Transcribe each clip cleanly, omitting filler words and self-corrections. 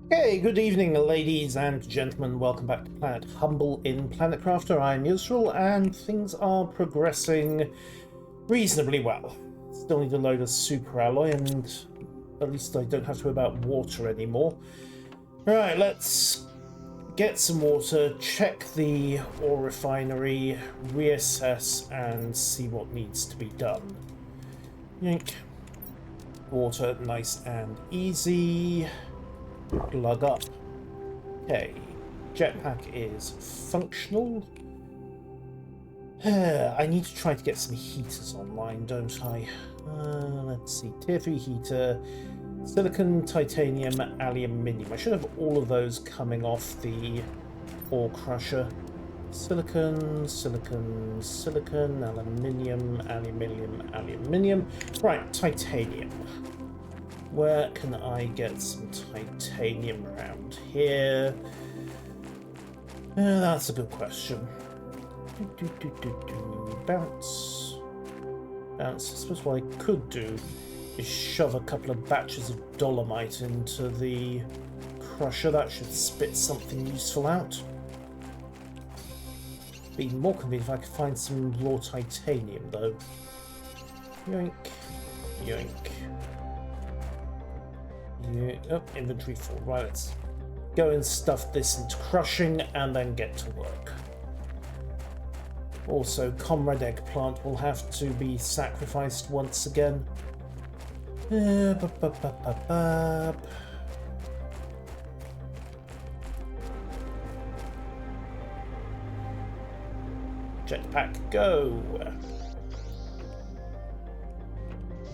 Hey, good evening, ladies and gentlemen. Welcome back to Planet Humble in Planet Crafter. I'm Yusril, and things are progressing reasonably well. Still need to load a super alloy, and at least I don't have to worry about water anymore. Right, let's get some water, check the ore refinery, reassess, and see what needs to be done. Yank. Water, nice and easy. Plug up. Okay, jetpack is functional. I need to try to get some heaters online, don't I? Let's see, tier 3 heater, silicon, titanium, aluminium. I should have all of those coming off the ore crusher. Silicon, silicon, silicon, aluminium, aluminium, aluminium. Right, titanium. Where can I get some titanium around here? That's a good question. Bounce. Bounce. I suppose what I could do is shove a couple of batches of dolomite into the crusher. That should spit something useful out. Be more convenient if I could find some raw titanium, though. Yoink. Yoink. Oh, inventory full. Right, let's go and stuff this into crushing and then get to work. Also, Comrade Eggplant will have to be sacrificed once again. Jetpack, go!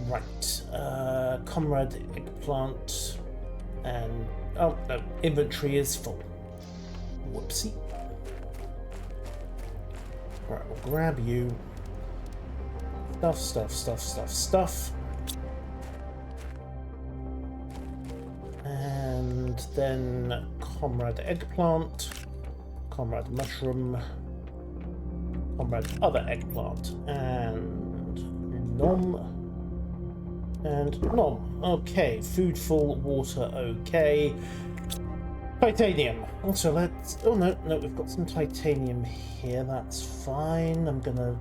Right, Comrade Eggplant, and oh no, inventory is full. Whoopsie. Right, we'll grab you. Stuff. And then Comrade Eggplant, Comrade Mushroom, Comrade Other Eggplant, and Nom. And nom. Okay, food full, water okay. Titanium. Also, let's... Oh, no, we've got some titanium here. That's fine. I'm gonna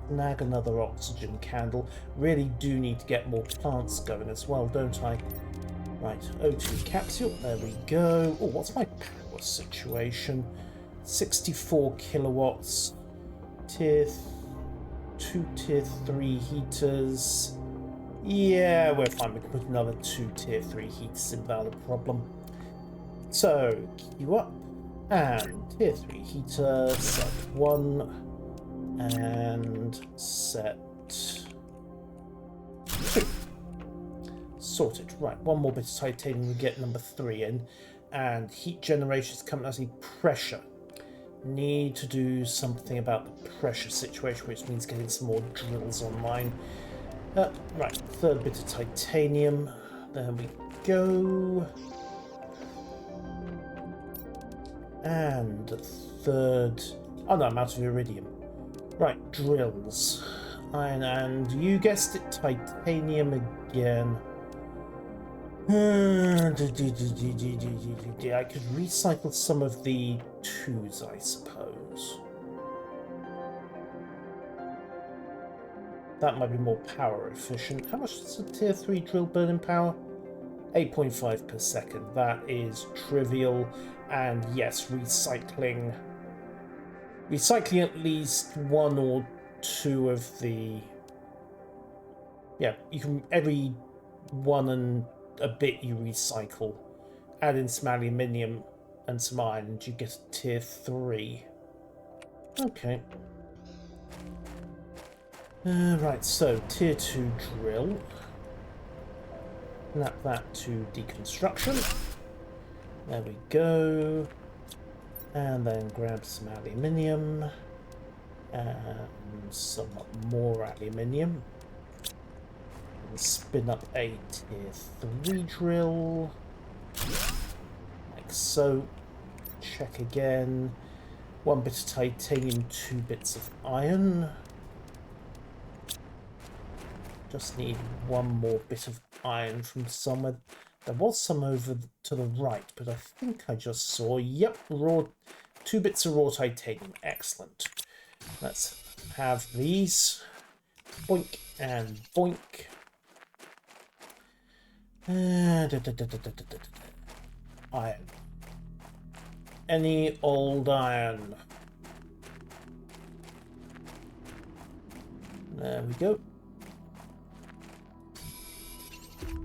snag another oxygen candle. Really do need to get more plants going as well, don't I? Right, O2 capsule. There we go. Oh, what's my power situation? 64 kilowatts. Tier 2, tier 3 heaters. Yeah, we're fine. We can put another 2 tier 3 heaters in without a problem. So, queue up, and tier 3 heater, set 1, and set 2. Sorted. Right, one more bit of titanium, we get number 3 in, and heat generation is coming as a pressure. Need to do something about the pressure situation, which means getting some more drills online. Right, third bit of titanium. There we go. And third... Oh no, I'm out of iridium. Right, drills. And you guessed it, titanium again. I could recycle some of the 2s, I suppose. That might be more power efficient. How much does a tier 3 drill burn in power? 8.5 per second. That is trivial. And yes, recycling at least 1 or 2 of the... Yeah, you can... Every 1 and a bit you recycle. Add in some aluminium and some iron and you get a tier 3. Okay. Right, so tier 2 drill. Snap that to deconstruction. There we go. And then grab some aluminium. And some more aluminium. And spin up a tier 3 drill. Like so. Check again. 1 bit of titanium, 2 bits of iron. Just need 1 more bit of iron from somewhere. There was some over to the right, but I think I just saw, yep, raw, 2 bits of raw titanium. Excellent. Let's have these. Boink and boink. Iron. Any old iron. There we go.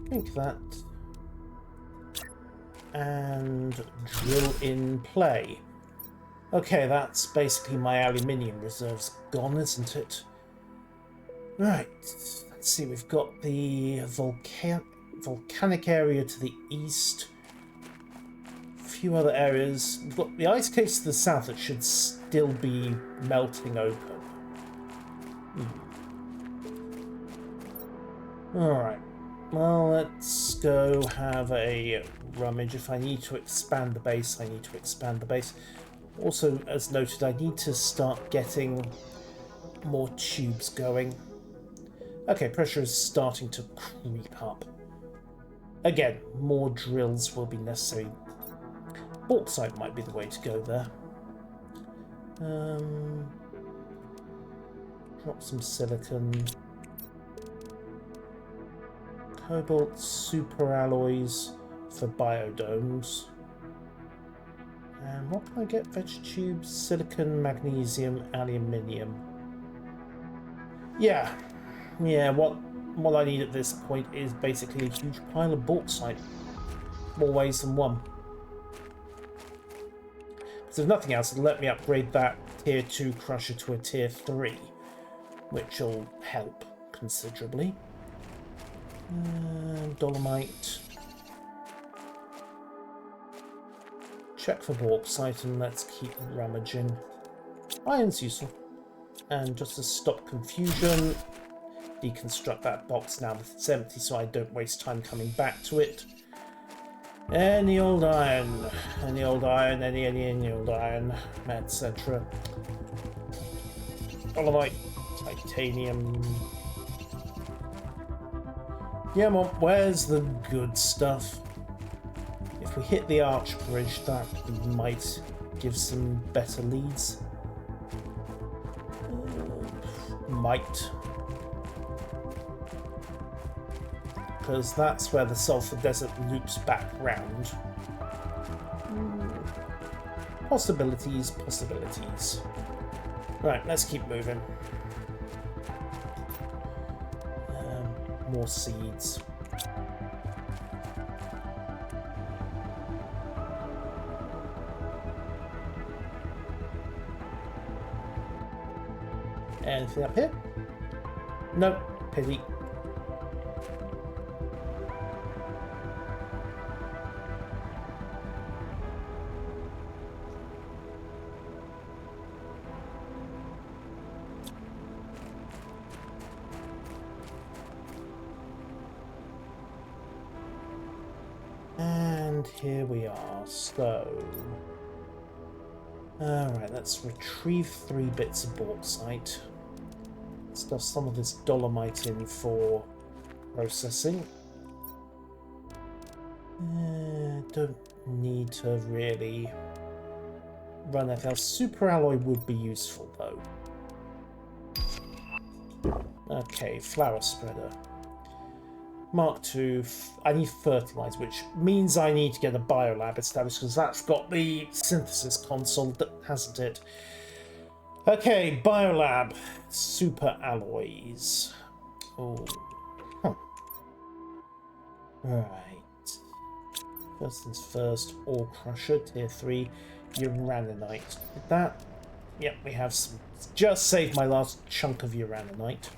Drink that. And drill in play. Okay, that's basically my aluminium reserves gone, isn't it? Right, let's see, we've got the volcanic area to the east. A few other areas. We've got the ice case to the south that should still be melting open. Alright, well, let's go have a rummage. If I need to expand the base, I need to expand the base. Also, as noted, I need to start getting more tubes going. Okay, pressure is starting to creep up. Again, more drills will be necessary. Bauxite might be the way to go there. Drop some silicon. Cobalt super alloys for biodomes. And what can I get? Veg tubes, silicon, magnesium, aluminium. Yeah, what I need at this point is basically a huge pile of bauxite. More ways than one. Because if nothing else, it'll let me upgrade that tier 2 crusher to a tier 3, which will help considerably. Dolomite. Check for bauxite and let's keep rummaging. Iron's useful. And just to stop confusion, deconstruct that box now that it's empty so I don't waste time coming back to it. Any old iron, any old iron, any old iron, etc. Dolomite, titanium. Yeah, Mom, where's the good stuff? If we hit the arch bridge, that might give some better leads. Might. Because that's where the Sulphur Desert loops back round. Possibilities, possibilities. Right, let's keep moving. More seeds. Anything up here? Nope, pity. And here we are, so... Alright, let's retrieve 3 bits of bauxite. Stuff some of this dolomite in for processing. Don't need to really run anything else. Super alloy would be useful though. Okay, flower spreader. Mark II, I need fertilizer, which means I need to get a biolab established because that's got the synthesis console, hasn't it? Okay, biolab, super alloys. Oh, right. First things first, ore crusher, tier 3, uraninite. Did that? Yep, we have some. Just saved my last chunk of uraninite.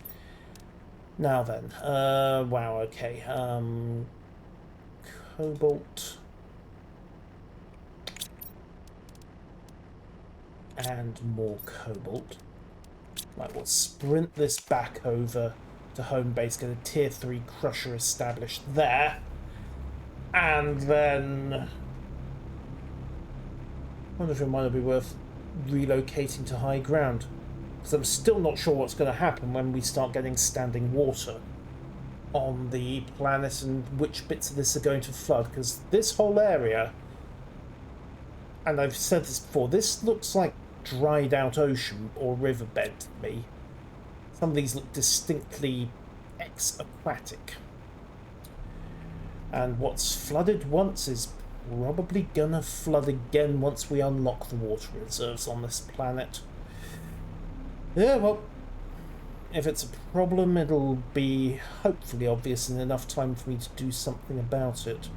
Now then, wow, okay, cobalt. And more cobalt. Right, we'll sprint this back over to home base, get a tier 3 crusher established there. And then... I wonder if it might be worth relocating to high ground. Because I'm still not sure what's going to happen when we start getting standing water. on the planet and which bits of this are going to flood, because this whole area, and I've said this before, this looks like dried out ocean or riverbed to me. Some of these look distinctly ex-aquatic. And what's flooded once is probably gonna flood again once we unlock the water reserves on this planet. Yeah, well, if it's a problem, it'll be hopefully obvious in enough time for me to do something about it.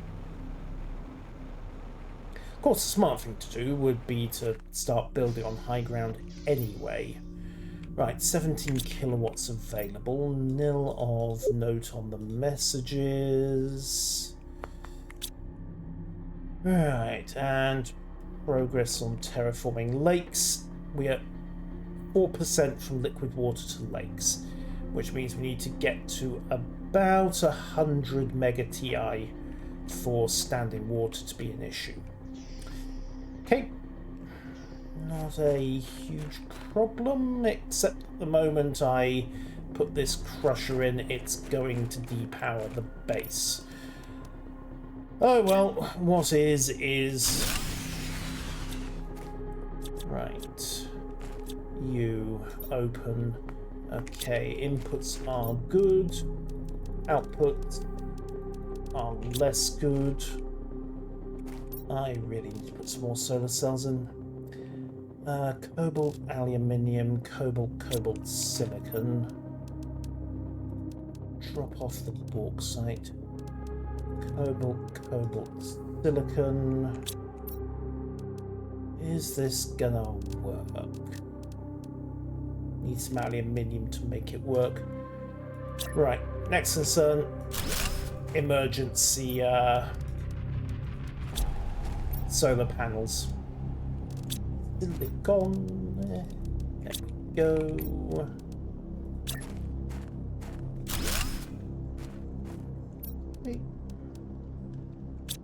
Of course, the smart thing to do would be to start building on high ground anyway. Right, 17 kilowatts available. Nil of note on the messages. Right, and progress on terraforming lakes. We are 4% from liquid water to lakes, which means we need to get to about 100 mega TI for standing water to be an issue. Okay, not a huge problem, except at the moment I put this crusher in, it's going to depower the base. Oh well, what is. Right. You open. Okay, inputs are good. Outputs are less good. I really need to put some more solar cells in. Cobalt, aluminium, cobalt, silicon. Drop off the bauxite. Cobalt, silicon. Is this gonna work? Need some aluminium to make it work. Right, next concern. Emergency solar panels. Silicon. There we go.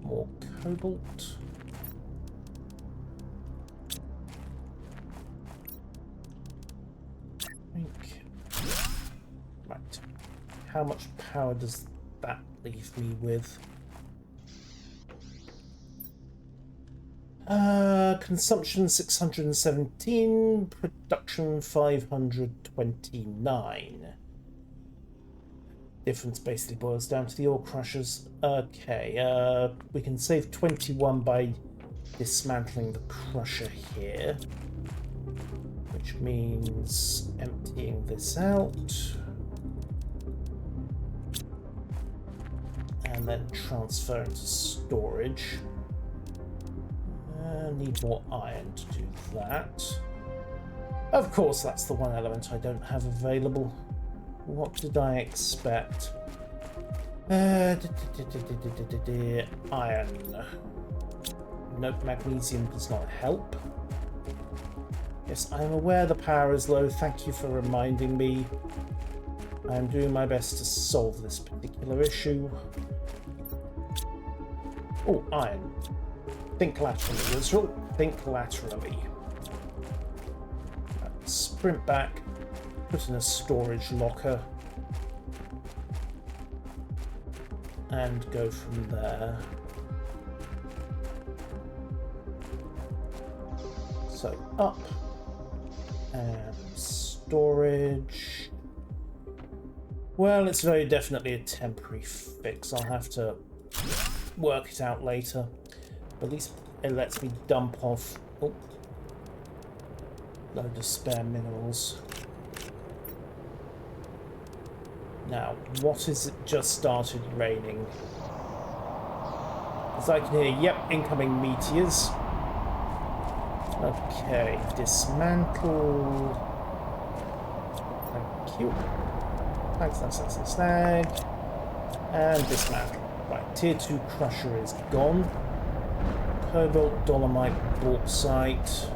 More cobalt. Right. How much power does that leave me with? Consumption 617, production 529. Difference basically boils down to the ore crushers. Okay, we can save 21 by dismantling the crusher here, which means emptying this out and then transfer into storage. Need more iron to do that. Of course, that's the one element I don't have available. What did I expect? Iron. Nope, magnesium does not help. Yes, I'm aware the power is low. Thank you for reminding me. I'm doing my best to solve this particular issue. Oh, iron. Think laterally, Israel. Think laterally. Sprint back. Put in a storage locker. And go from there. So up. And storage. Well, it's very definitely a temporary fix. I'll have to work it out later. But at least it lets me dump off load of spare minerals. Now, what is it just started raining? As I can hear, yep, incoming meteors. Okay, dismantle. Thank you. Snag. And dismantle. Right, tier 2 crusher is gone. Cobalt, dolomite, bauxite.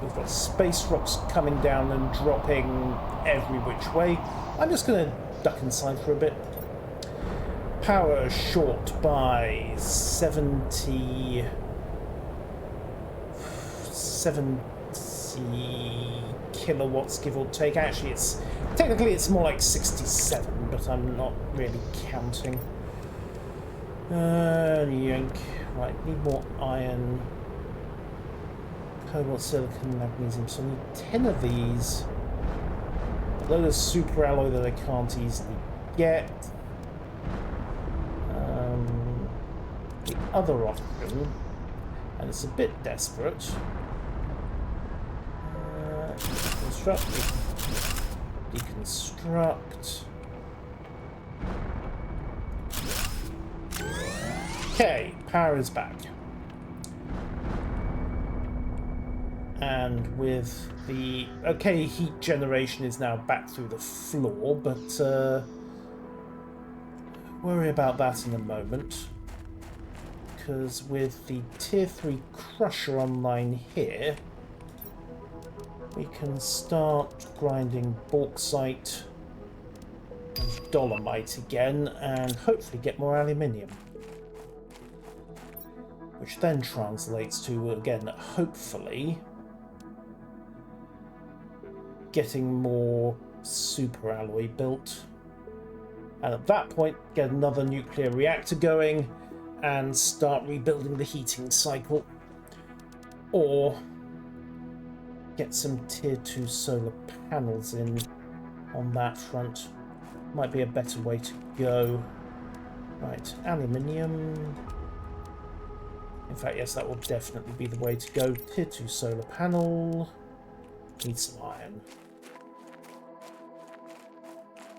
We've got space rocks coming down and dropping every which way. I'm just going to duck inside for a bit. Power short by 70... 70 kilowatts, give or take. Actually, technically it's more like 67, but I'm not really counting. Yank. Right, need more iron. Cobalt, silicon, magnesium. So I need 10 of these. A load of super alloy that I can't easily get. The other option, and it's a bit desperate. Deconstruct. Okay, power is back. And with the... Okay, heat generation is now back through the floor, but worry about that in a moment. Because with the tier 3 crusher online here, we can start grinding bauxite and dolomite again, and hopefully get more aluminium. Which then translates to, again, hopefully, getting more super alloy built. And at that point, get another nuclear reactor going and start rebuilding the heating cycle. Or get some tier 2 solar panels in on that front. Might be a better way to go. Right, aluminium. In fact, yes, that will definitely be the way to go. Tier 2 solar panel. Need some iron.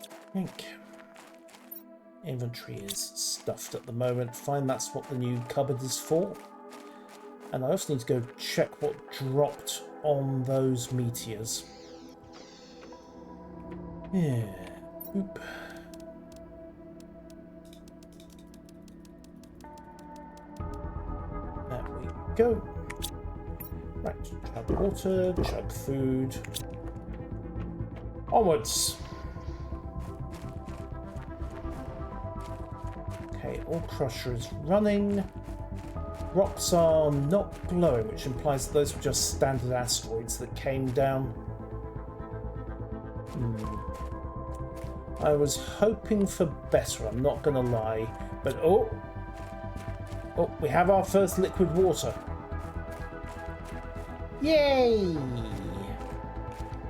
I think inventory is stuffed at the moment. Fine, that's what the new cupboard is for. And I also need to go check what dropped on those meteors. Yeah. Oop. There we go. Right, chug water, chug food. Onwards. Okay, all crusher is running. Rocks are not glowing, which implies that those were just standard asteroids that came down. I was hoping for better, I'm not going to lie. But oh, we have our first liquid water. Yay!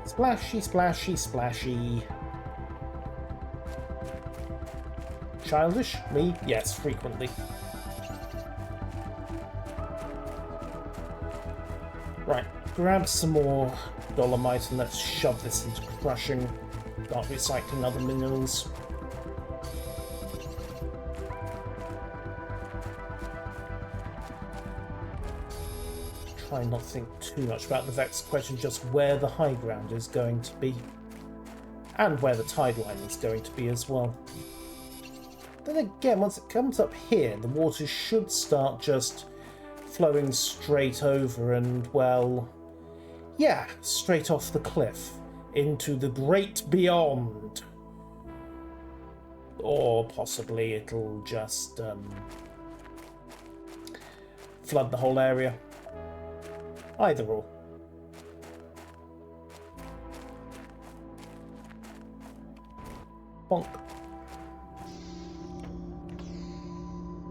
Splashy, splashy, splashy. Childish? Me? Yes, frequently. Right, grab some more dolomite and let's shove this into crushing. Start recycling other minerals. Try not to think too much about the vexed question, just where the high ground is going to be. And where the tide line is going to be as well. Then again, once it comes up here, the water should start just flowing straight over and, well, yeah, straight off the cliff into the great beyond. Or possibly it'll just flood the whole area. Either or. Bonk.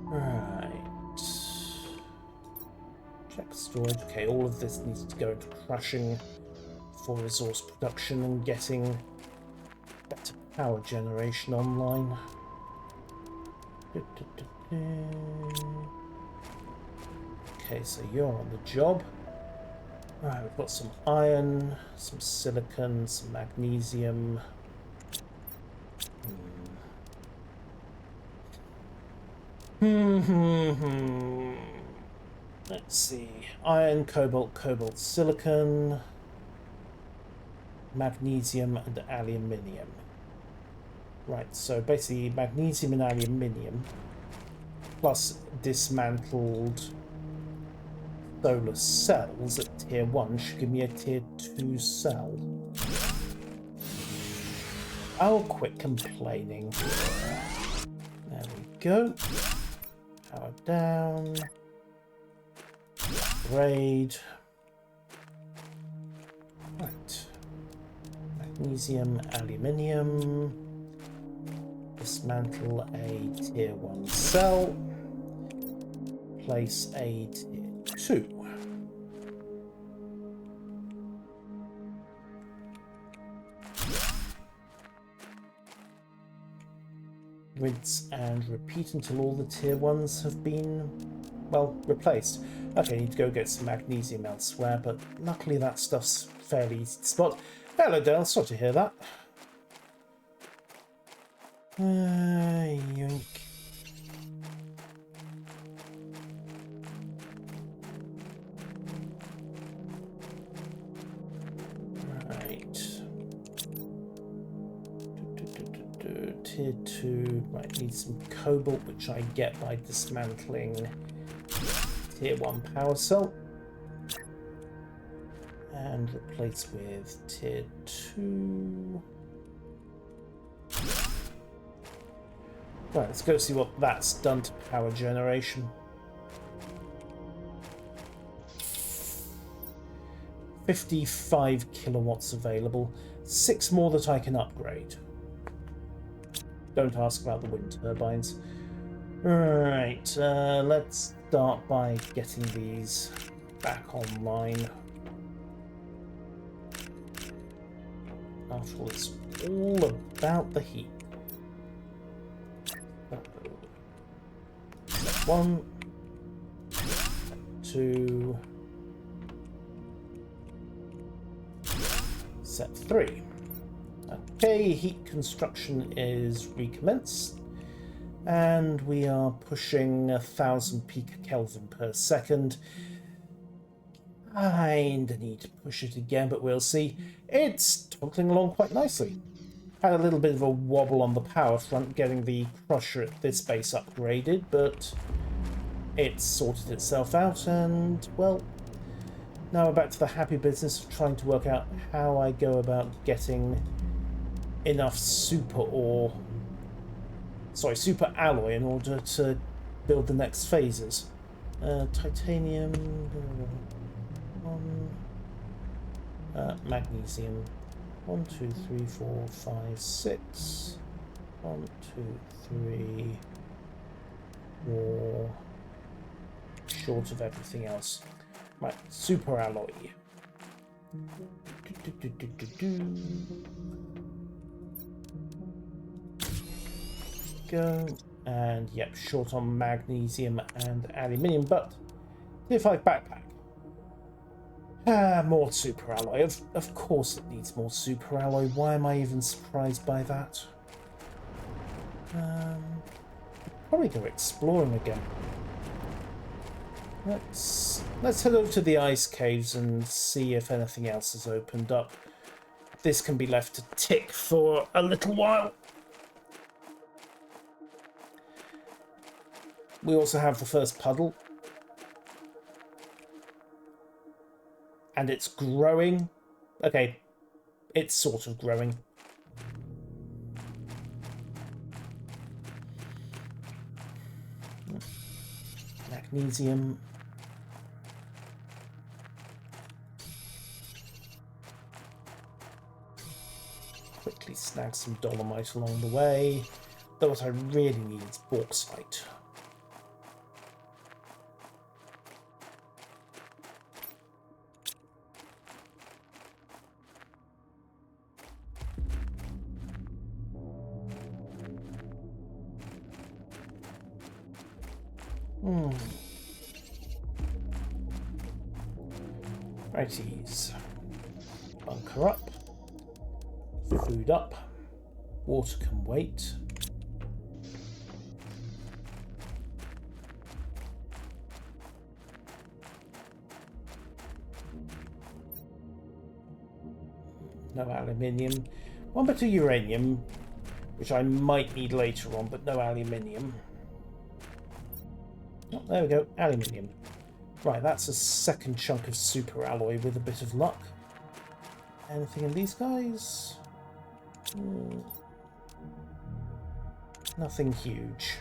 Right. Check storage. Okay, all of this needs to go into crushing for resource production and getting better power generation online. Okay, so you're on the job. Right, we've got some iron, some silicon, some magnesium. Let's see. Iron, cobalt, silicon, magnesium, and aluminium. Right, so basically magnesium and aluminium plus dismantled solar cells at tier 1 should give me a tier 2 cell. I'll quit complaining. There we go. Power down. Grade. magnesium, aluminium. Dismantle a tier 1 cell. Place a tier 2. Rinse and repeat until all the tier 1s have been, well, replaced. Okay, I need to go get some magnesium elsewhere, but luckily that stuff's fairly easy to spot. Hello, Dale. Sorry to hear that. Yoink. Right. Tier 2 might need some cobalt, which I get by dismantling tier 1 power cell. And replace with tier 2. Right, let's go see what that's done to power generation. 55 kilowatts available. 6 more that I can upgrade. Don't ask about the wind turbines. Right, let's start by getting these back online. After all, it's all about the heat. Set 1, set 2, set 3. Okay, heat construction is recommenced, and we are pushing 1000 picokelvin per second. Kinda need to push it again, but we'll see. It's toggling along quite nicely. Had a little bit of a wobble on the power front getting the crusher at this base upgraded, but it's sorted itself out, and, well, now we're back to the happy business of trying to work out how I go about getting enough super alloy in order to build the next phases. Titanium, magnesium. 1, 2, 3, 4, 5, 6. 1, 2, 3, 4. Short of everything else. Right, super alloy. Go. And yep, short on magnesium and aluminium, but tier 5 backpack. More super alloy. Of course it needs more super alloy. Why am I even surprised by that? Probably go exploring again. Let's head over to the ice caves and see if anything else has opened up. This can be left to tick for a little while. We also have the first puddle. And it's growing. Okay, it's sort of growing. Magnesium. Quickly snag some dolomite along the way. Though what I really need is bauxite. Righties. Bunker up. Food up. Water can wait. No aluminium. 1 bit of uranium, which I might need later on, but no aluminium. Oh, there we go, aluminium. Right, that's a second chunk of super alloy with a bit of luck. Anything in these guys? Nothing huge.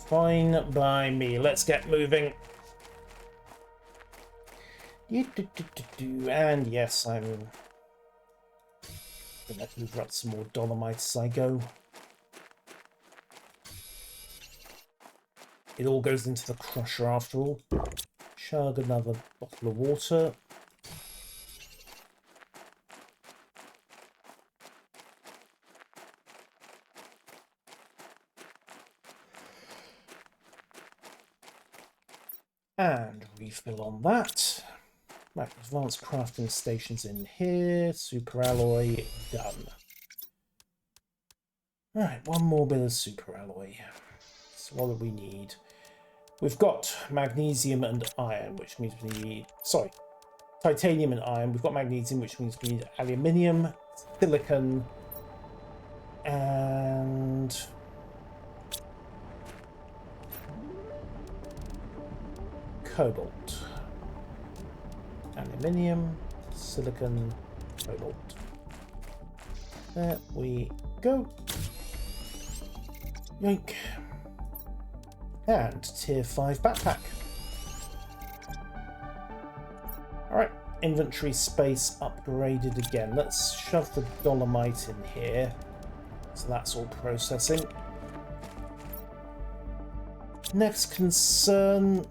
Fine by me. Let's get moving. And yes, I'm think I can move up some more dolomite as I go. It all goes into the crusher after all. Chug another bottle of water. And refill on that. Right, advanced crafting stations in here. Super alloy, done. Alright, one more bit of super alloy. So what do we need? We've got magnesium and iron, which means we need... Sorry, titanium and iron. We've got magnesium, which means we need aluminium, silicon, and... cobalt. Aluminium, silicon, cobalt. There we go. Yoink. And tier 5 backpack. Alright, inventory space upgraded again. Let's shove the dolomite in here. So that's all processing. Next concern,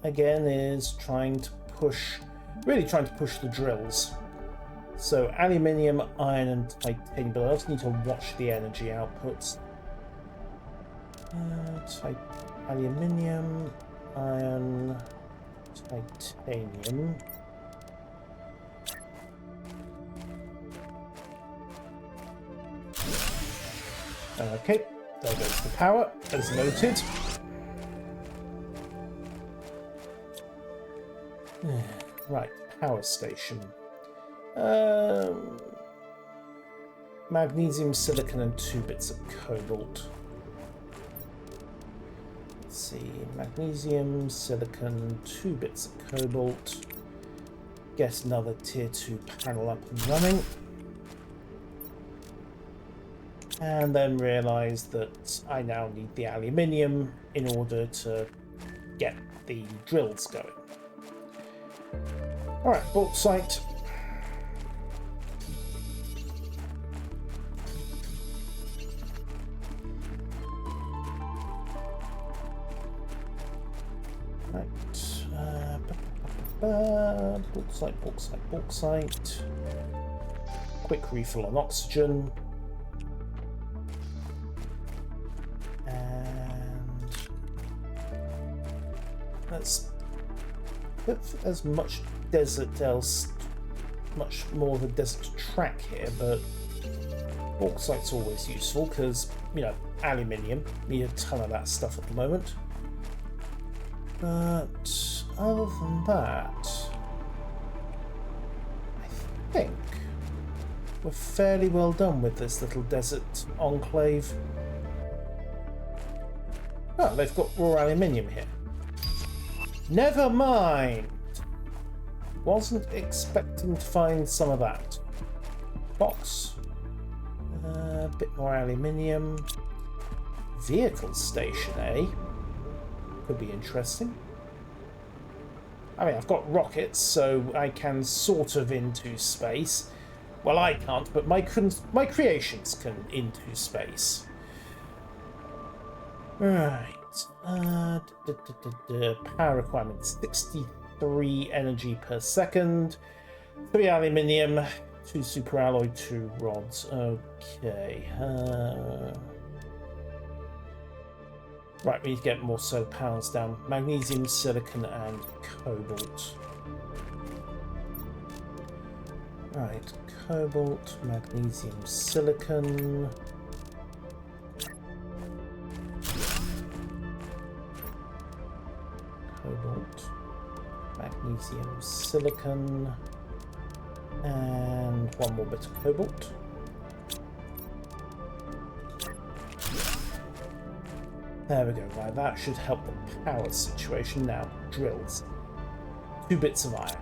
again, is really trying to push the drills. So aluminium, iron and titanium, but I also need to watch the energy outputs. Aluminium, iron, titanium. Okay, there goes the power, as noted. Right, power station. Magnesium, silicon, and 2 bits of cobalt. Let's see, magnesium, silicon, 2 bits of cobalt. Get another tier 2 panel up and running. And then realise that I now need the aluminium in order to get the drills going. Alright, bauxite. Bauxite. Quick refill on oxygen. And let's put as much much more of a desert track here, but bauxite's always useful because, you know, aluminium, need a ton of that stuff at the moment. But other than that, I think we're fairly well done with this little desert enclave. Oh, they've got raw aluminium here. Never mind! Wasn't expecting to find some of that. Box. A bit more aluminium. Vehicle station, eh? Could be interesting. I mean, I've got rockets, so I can sort of into space. Well, I can't, but my creations can into space. Right. Power requirements 63 energy per second. 3 aluminium, 2 super alloy, 2 rods. Okay. Right, we need to get more solar panels down. Magnesium, silicon, and cobalt. Right, cobalt, magnesium, silicon. Cobalt, magnesium, silicon, and one more bit of cobalt. There we go, right, that should help the power situation. Now, drills. 2 bits of iron.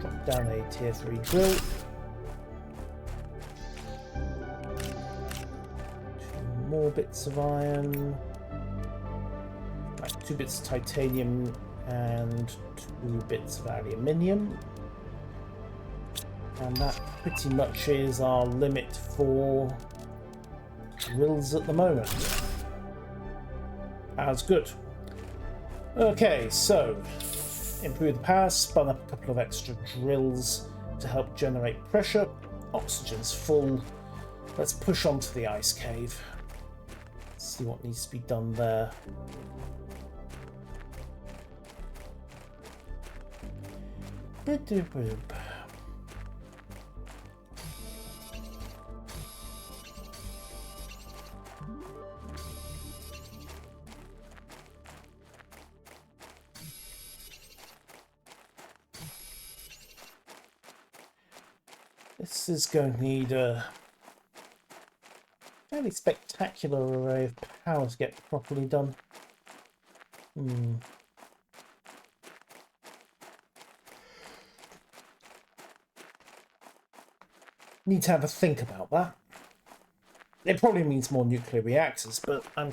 Drop down a tier 3 drill. 2 more bits of iron. Right, 2 bits of titanium and 2 bits of aluminium. And that pretty much is our limit for drills at the moment. That's good. Okay, so improve the power, spun up a couple of extra drills to help generate pressure. Oxygen's full. Let's push on to the ice cave. See what needs to be done there. This is going to need a fairly spectacular array of power to get properly done. Need to have a think about that. It probably means more nuclear reactors, but I'm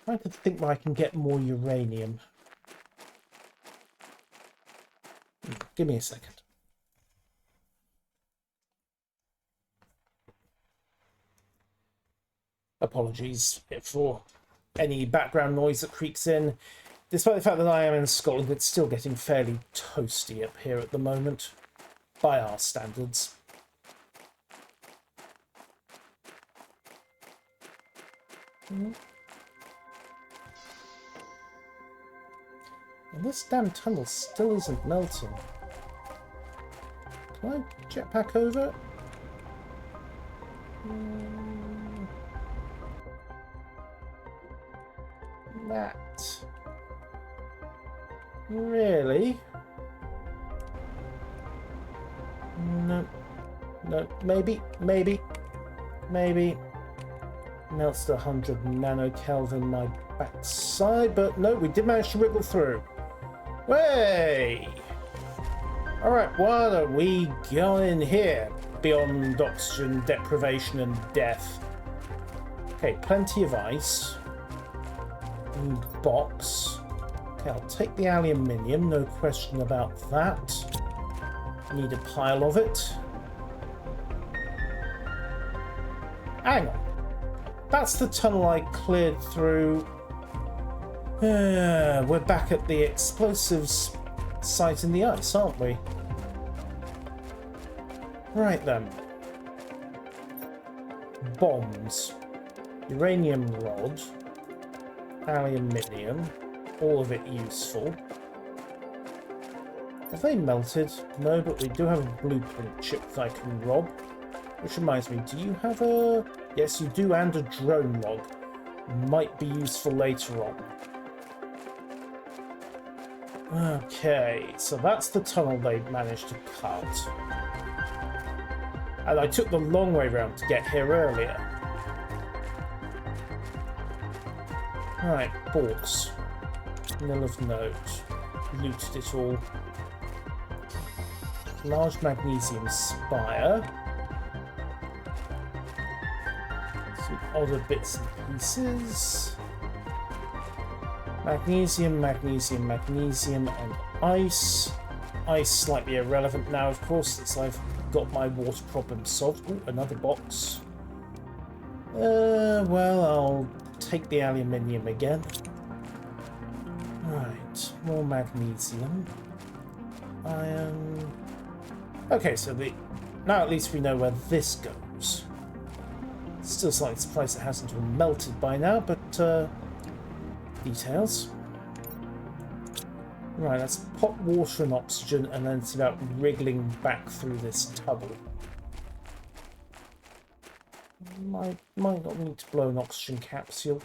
trying to think where I can get more uranium. Give me a second. Apologies for any background noise that creeps in. Despite the fact that I am in Scotland, it's still getting fairly toasty up here at the moment, by our standards. And this damn tunnel still isn't melting. Can I jetpack over? That. Really? No. No. Maybe. Melts to 100 nanokelvin my backside, but no, we did manage to wriggle through. Way! Alright, what are we going here? Beyond oxygen deprivation and death. Okay, plenty of ice. Box. Okay, I'll take the aluminium, no question about that. Need a pile of it. Hang on. That's the tunnel I cleared through. We're back at the explosives site in the ice, aren't we? Right then. Bombs. Uranium rod. Aluminium. All of it useful. Have they melted? No, but we do have a blueprint chip that I can rob. Which reminds me, do you have a... Yes, you do, and a drone log. Might be useful later on. Okay, so that's the tunnel they managed to cut. And I took the long way round to get here earlier. Right, bought. Mill of note. Looted it all. Large magnesium spire. Some other bits and pieces. Magnesium, and ice. Ice slightly irrelevant now, of course, since I've got my water problem solved. Ooh, another box. Well, I'll take the aluminium again. Right, more magnesium. Iron. Okay, so now at least we know where this goes. Still slightly surprised it hasn't all melted by now, but details. Right, let's pop water and oxygen and then see about wriggling back through this tunnel. Might not need to blow an oxygen capsule.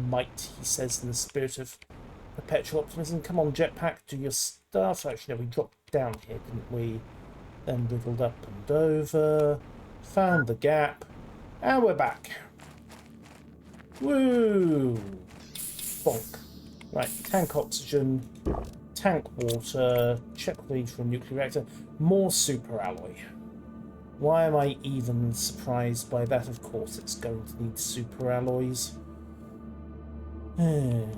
Might, he says in the spirit of perpetual optimism. Come on, jetpack, do your stuff. Actually, no, we dropped down here, didn't we? Then wiggled up and over. Found the gap. And we're back. Woo! Bonk. Right, tank oxygen, tank water, check the need for a nuclear reactor, more super alloy. Why am I even surprised by that? Of course it's going to need super alloys. Well,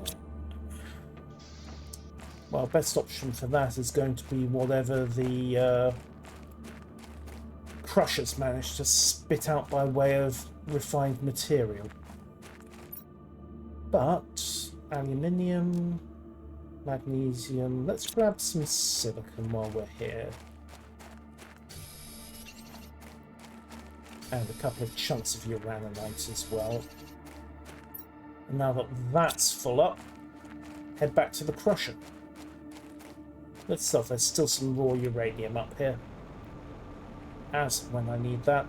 best option for that is going to be whatever the crushers managed to spit out by way of refined material. But aluminium, magnesium, let's grab some silicon while we're here. And a couple of chunks of uraninite as well. And now that that's full up, head back to the crusher. Let's stuff, there's still some raw uranium up here. As when I need that.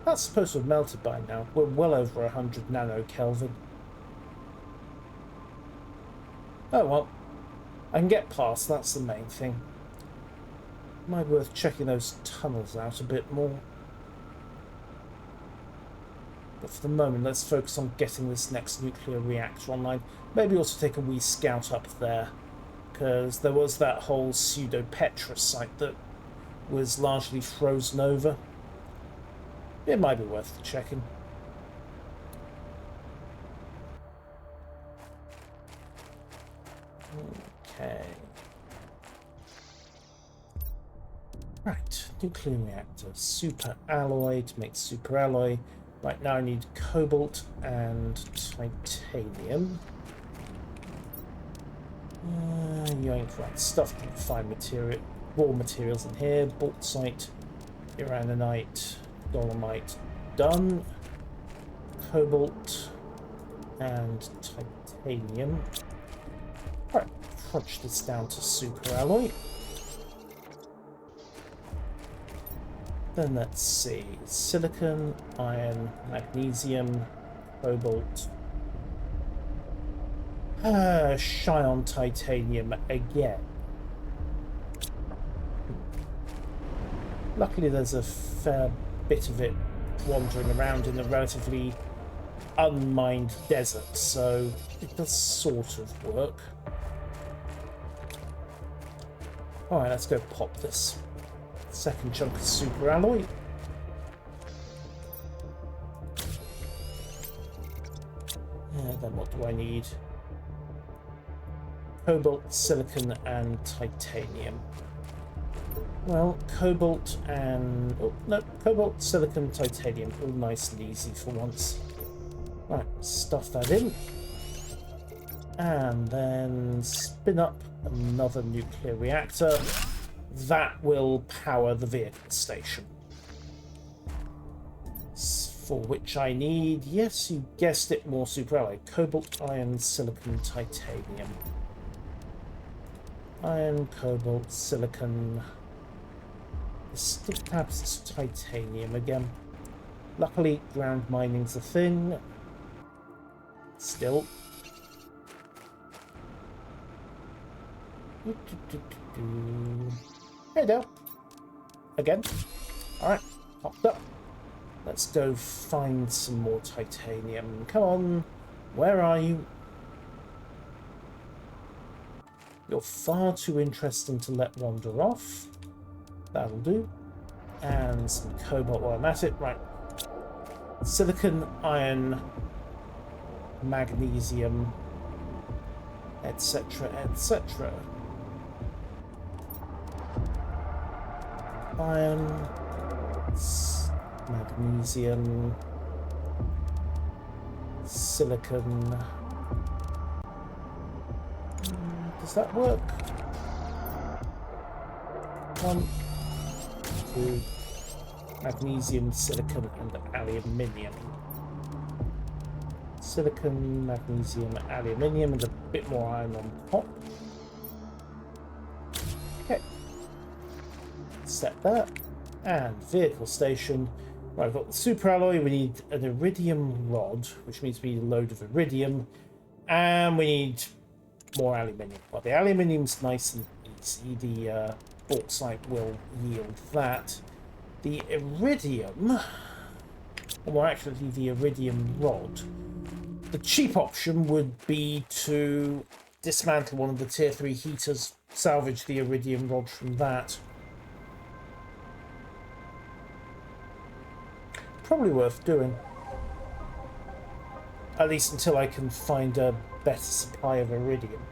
That's supposed to have melted by now. We're well over 100 nanokelvin. Oh well, I can get past, that's the main thing. Might be worth checking those tunnels out a bit more. But for the moment, let's focus on getting this next nuclear reactor online. Maybe also take a wee scout up there, because there was that whole pseudo-Petra site that was largely frozen over. It might be worth checking. Okay. Right, nuclear reactor, super alloy to make super alloy. Right now I need cobalt and titanium. You ain't right stuff to find material, raw materials in here. Bauxite, uraninite, dolomite, done. Cobalt and titanium. Alright, crunch this down to super alloy. Then let's see, silicon, iron, magnesium, cobalt. Shy on titanium again. Luckily there's a fair bit of it wandering around in a relatively unmined desert, so it does sort of work. Alright, let's go pop this. Second chunk of super alloy. Then what do I need? Cobalt, silicon, and titanium. Well, cobalt and... oh, no, cobalt, silicon, titanium. All nice and easy for once. Right, stuff that in. And then spin up another nuclear reactor. That will power the vehicle station. For which I need, yes, you guessed it, more super alloy. Cobalt, iron, silicon, titanium. Iron, cobalt, silicon. Perhaps it's titanium again. Luckily, ground mining's a thing. Still. Hey there. Again. Alright, popped up. Let's go find some more titanium. Come on. Where are you? You're far too interesting to let wander off. That'll do. And some cobalt while I'm at it. Right. Silicon, iron, magnesium, etc., etc. Iron, magnesium, silicon. Does that work? 1, 2, magnesium, silicon, and aluminium. Silicon, magnesium, aluminium, and a bit more iron on top. Okay. Set that. And vehicle station. Right, I've got the super alloy. We need an iridium rod, which means we need a load of iridium. And we need more aluminium. Well, the aluminium's nice and easy. The bauxite will yield that. The iridium, or actually the iridium rod, the cheap option would be to dismantle one of the tier 3 heaters, salvage the iridium rod from that. probably worth doing. At least until I can find a better supply of iridium.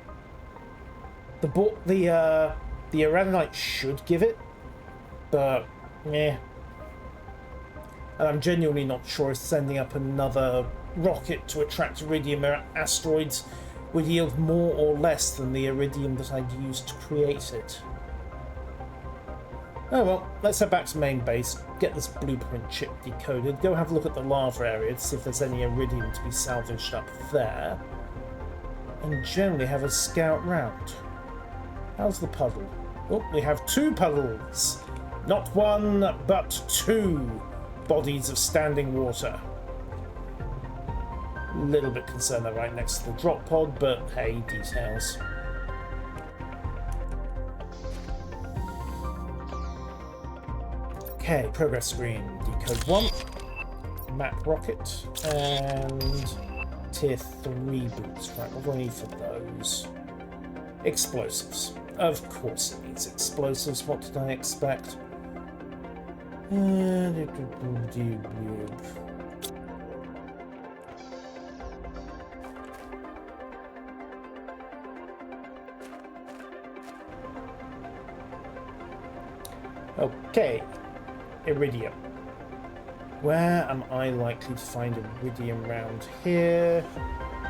The Iradanite should give it, but yeah. And I'm genuinely not sure if sending up another rocket to attract iridium asteroids would yield more or less than the iridium that I'd used to create it. Oh well, let's head back to main base, get this blueprint chip decoded, go have a look at the lava area to see if there's any iridium to be salvaged up there, and generally have a scout round. How's the puddle? Oh, we have 2 puddles! Not 1, but 2 bodies of standing water. A little bit concerned they're right next to the drop pod, but hey, details. Okay, progress screen. Decode 1. Map rocket. And tier 3 boots. Right, what do I need for those? Explosives. Of course it needs explosives. What did I expect? Okay, iridium. Where am I likely to find iridium around here?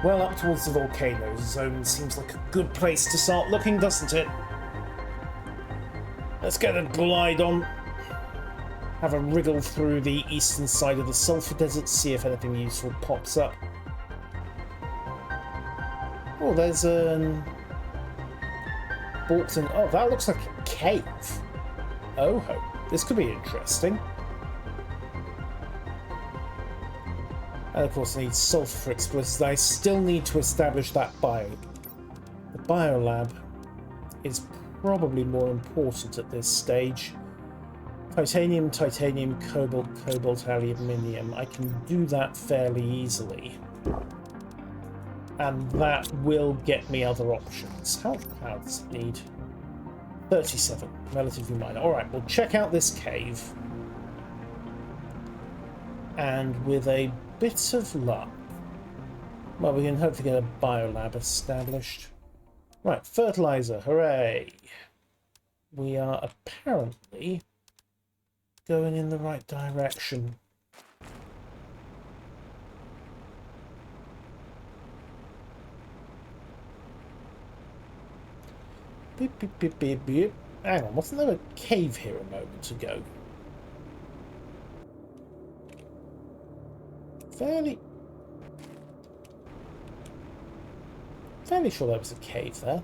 Well, up towards the volcano zone seems like a good place to start looking, doesn't it? Let's get a glide on. Have a wriggle through the eastern side of the sulfur desert, see if anything useful pops up. Oh, there's an Borkton. Oh, that looks like a cave. Oh ho, this could be interesting. And of course I need sulfur for explosives. I still need to establish that bio. The biolab is probably more important at this stage. Titanium, titanium, cobalt, cobalt, aluminium. I can do that fairly easily. And that will get me other options. How does it need? 37, relatively minor. Alright, we'll check out this cave. And with a bit of luck, well, we can hopefully get a biolab established. Right, fertilizer, hooray! We are apparently going in the right direction. Beep, beep, beep, beep, beep. Hang on, wasn't there a cave here a moment ago? Fairly sure there was a cave there.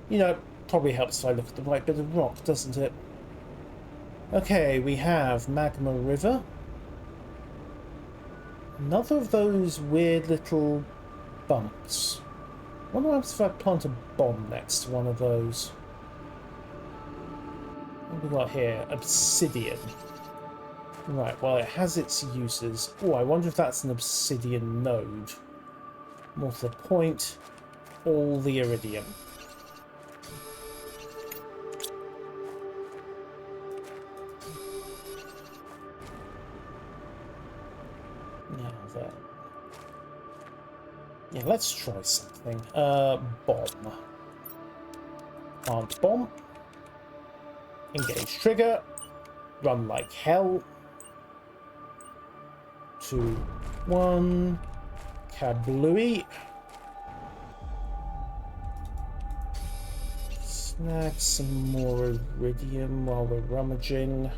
You know, it probably helps if I look at the right bit of rock, doesn't it? Okay, we have Magma River. Another of those weird little bumps. I wonder what happens if I plant a bomb next to one of those. What have we got here? Obsidian. Right, well, it has its uses. Oh, I wonder if that's an obsidian node. More to the point, all the iridium. Now then. Yeah, let's try something. Bomb. Plant bomb. Engage trigger. Run like hell. 2, 1. Kablooey. Snag some more iridium while we're rummaging.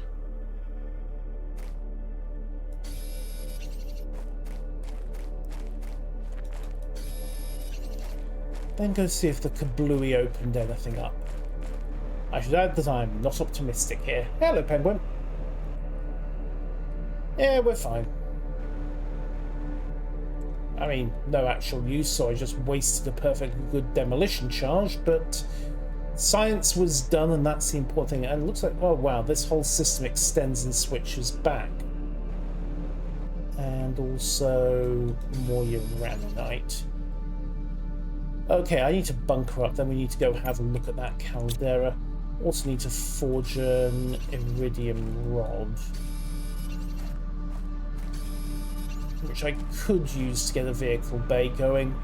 Then go see if the kablooey opened anything up. I should add that I'm not optimistic here. Hello, Penguin. Yeah, we're fine. I mean, no actual use, so I just wasted a perfectly good demolition charge, but science was done, and that's the important thing. And it looks like, oh wow, this whole system extends and switches back. And also more uraninite. Okay, I need to bunker up, then we need to go have a look at that caldera. Also need to forge an iridium rod, which I could use to get a vehicle bay going.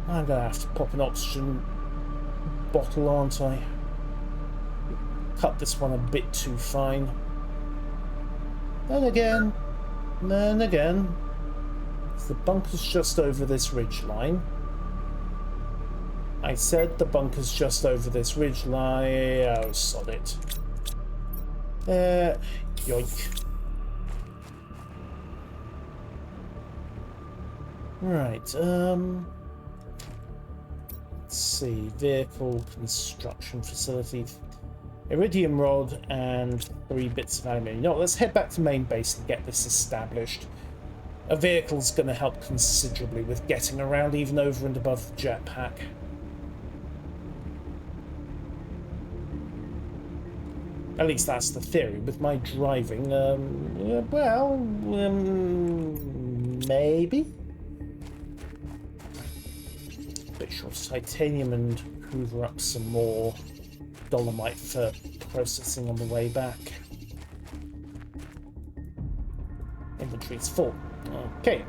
I'm gonna have to pop an oxygen bottle, aren't I? Cut this one a bit too fine. Then again, the bunker's just over this ridge line. I said the bunker's just over this ridge line. Oh, sod it. Yoink. Right, let's see. Vehicle construction facility. Iridium rod and 3 bits of aluminium. No, let's head back to main base and get this established. A vehicle's going to help considerably with getting around, even over and above the jetpack. At least that's the theory. With my driving, maybe? Bit short of titanium and hoover up some more dolomite for processing on the way back. Inventory's full. Okay,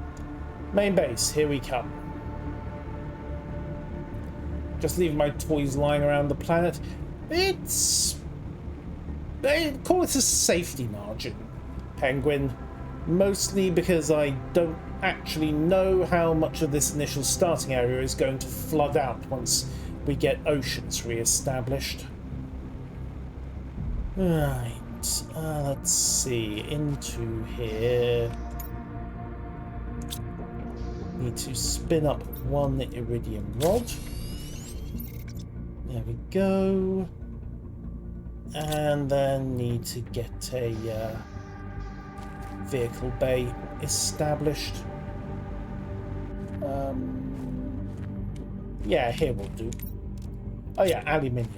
main base, here we come. Just leaving my toys lying around the planet. They call it a safety margin, Penguin. Mostly because I don't actually know how much of this initial starting area is going to flood out once we get oceans re-established. Right, let's see, into here. Need to spin up 1 iridium rod. There we go. And then need to get a vehicle bay established. Yeah, here will do. Oh yeah, aluminium.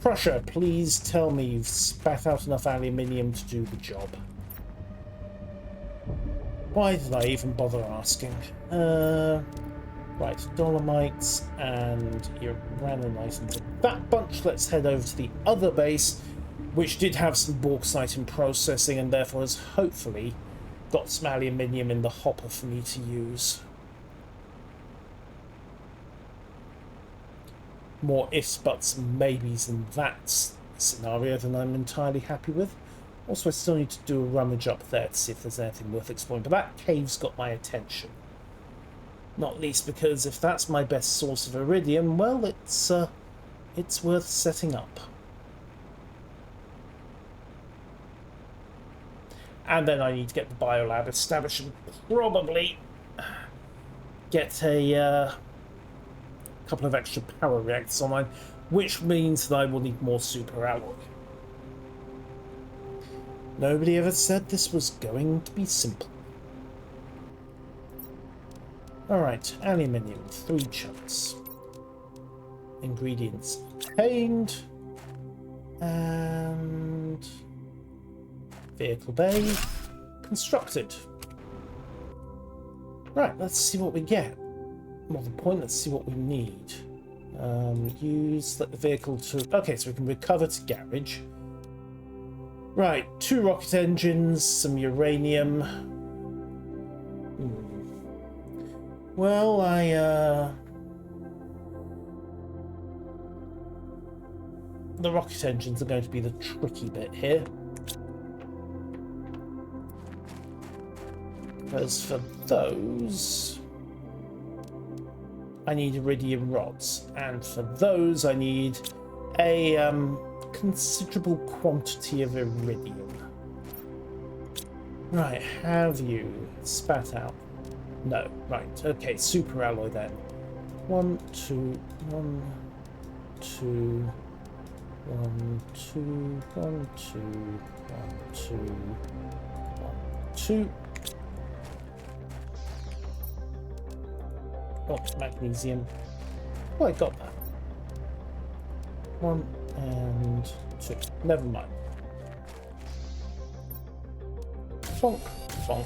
Crusher, please tell me you've spat out enough aluminium to do the job. Why did I even bother asking? Right, dolomites and uraninite into that bunch. Let's head over to the other base, which did have some bauxite in processing and therefore has hopefully got some aluminium in the hopper for me to use. More ifs, buts, and maybes in that scenario than I'm entirely happy with. Also, I still need to do a rummage up there to see if there's anything worth exploring, but that cave's got my attention. Not least because if that's my best source of iridium, well, it's worth setting up. And then I need to get the biolab established and probably get a couple of extra power reactors online, which means that I will need more super alloy. Nobody ever said this was going to be simple. Alright, aluminium, 3 chunks. Ingredients obtained. And vehicle bay constructed. Right, let's see what we get. More the point, let's see what we need. Use the vehicle to... Okay, so we can recover to garage. Right, 2 rocket engines, some uranium. Well, the rocket engines are going to be the tricky bit here. Because for those, I need iridium rods, and for those I need a considerable quantity of iridium. Right, have you spat out? No, right, okay, super alloy then. 1, 2, 1, 2, 1, 2, 1, 2, 1, 2, 1, 2. Oh, magnesium. Oh, I got that. 1 and 2. Never mind. Bonk, bonk.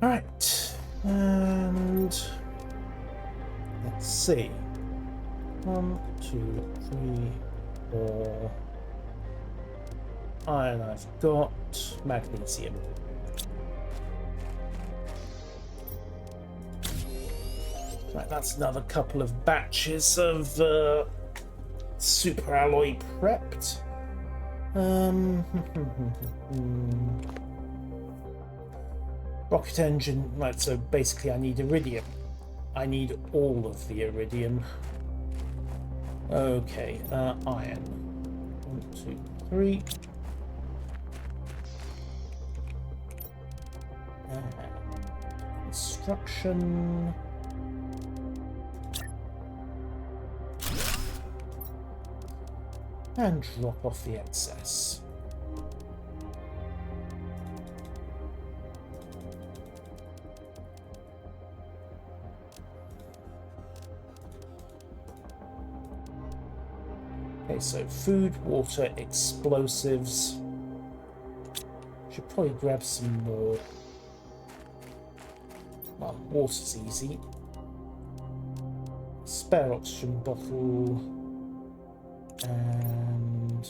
Alright. And let's see. 1, 2, 3, 4. Iron I've got. Magnesium. Right, that's another couple of batches of super alloy prepped. Rocket engine. Right, so basically I need iridium. I need all of the iridium. Okay, iron. 1, 2, 3. Construction. And drop off the excess. Okay, so food, water, explosives. Should probably grab some more. Well, water's easy. Spare oxygen bottle. And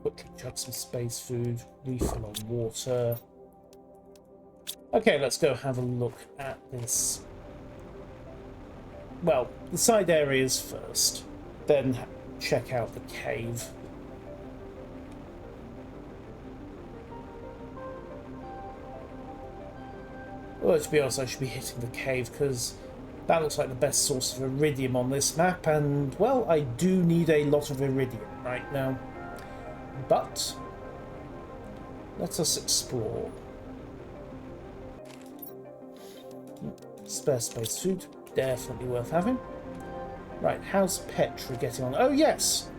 quickly chug some space food, refill on water. Okay, let's go have a look at this. Well, the side areas first, then check out the cave. Well, to be honest, I should be hitting the cave because that looks like the best source of iridium on this map, and, well, I do need a lot of iridium right now. But let us explore. Spare space food, definitely worth having. Right, how's Petra getting on? Oh, yes!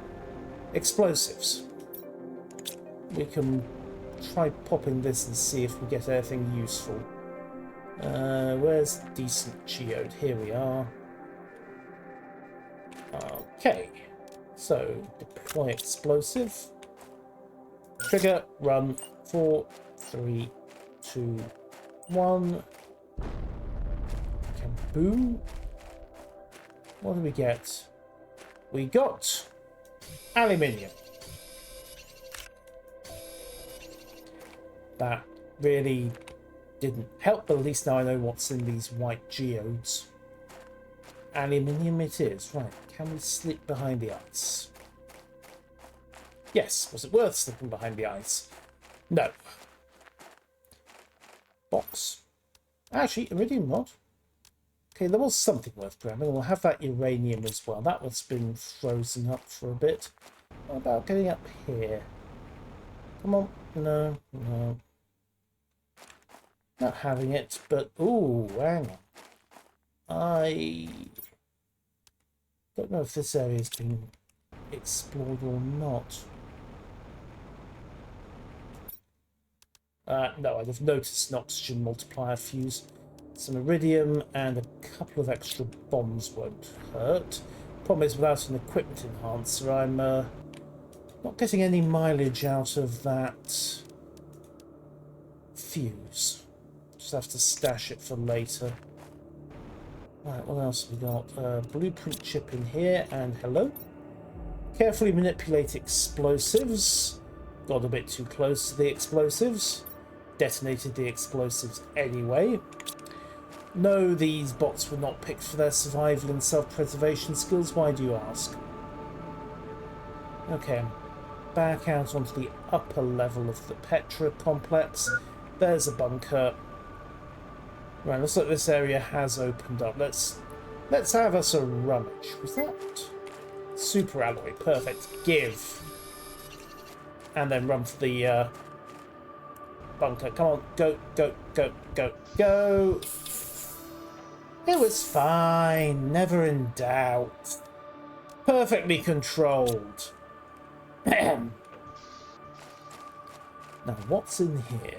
Explosives. We can try popping this and see if we get anything useful. Where's decent geode? Here we are. Okay, so deploy explosive. Trigger, run. 4, 3, 2, 1. Kaboom. What do we get? We got aluminium. That really didn't help, but at least now I know what's in these white geodes. Aluminium it is. Right, can we slip behind the ice? Yes. Was it worth slipping behind the ice? No. Box. Actually, iridium rod. Okay, there was something worth grabbing. We'll have that uranium as well. That one's been frozen up for a bit. What about getting up here? Come on. No, no. Not having it, but ooh, hang on. I don't know if this area has been explored or not. No, I'd have noticed an oxygen multiplier fuse. Some iridium and a couple of extra bombs won't hurt. Problem is, without an equipment enhancer, I'm not getting any mileage out of that fuse. Just have to stash it for later. Right, what else have we got? Blueprint chip in here, and hello. Carefully manipulate explosives. Got a bit too close to the explosives. Detonated the explosives anyway. No, these bots were not picked for their survival and self-preservation skills. Why do you ask? Okay, I'm back out onto the upper level of the Petra complex. There's a bunker. Right, looks like this area has opened up. Let's have us a rummage. Was that super alloy? Perfect. Give. And then run for the bunker. Come on, go, go, go, go, go. It was fine. Never in doubt. Perfectly controlled. Now, what's in here?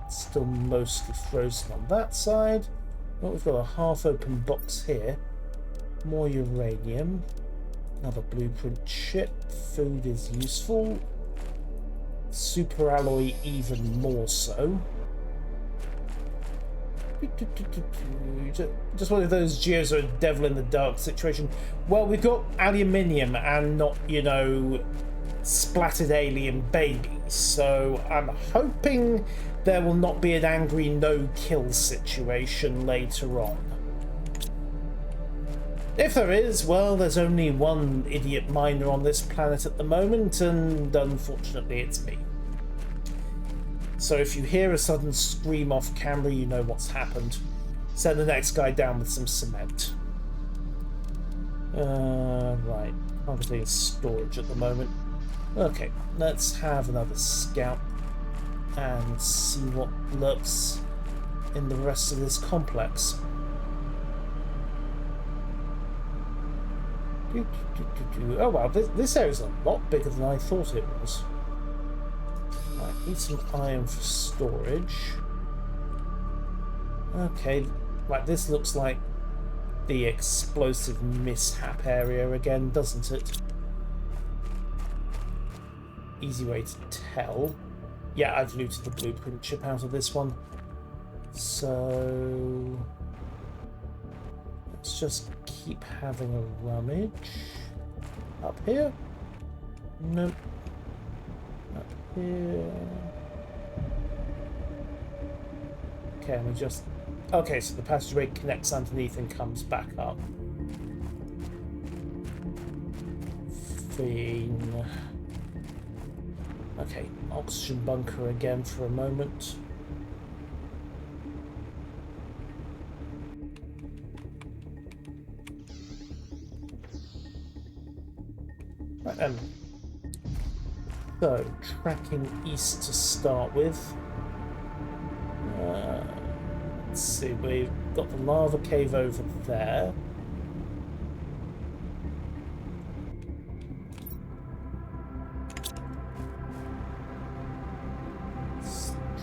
Still mostly frozen on that side. Well, we've got a half-open box here. More uranium. Another blueprint chip. Food is useful. Super alloy even more so. Just one of those geos are a devil in the dark situation. Well, we've got aluminium and not, you know, splattered alien babies, so I'm hoping there will not be an angry no-kill situation later on. If there is, well, there's only one idiot miner on this planet at the moment, and unfortunately it's me. So if you hear a sudden scream off camera, you know what's happened. Send the next guy down with some cement. Right. Obviously it's storage at the moment. Okay, let's have another scout and see what lurks in the rest of this complex. Oh wow, this area's a lot bigger than I thought it was. Right, need some iron for storage. Okay, right, this looks like the explosive mishap area again, doesn't it? Easy way to tell. Yeah, I've looted the blueprint chip out of this one. So let's just keep having a rummage. Up here? Nope. Up here. Okay, and we just... Okay, so the passageway connects underneath and comes back up. Fine. Okay, oxygen bunker again for a moment. Right then. So, tracking east to start with. Let's see, we've got the lava cave over there.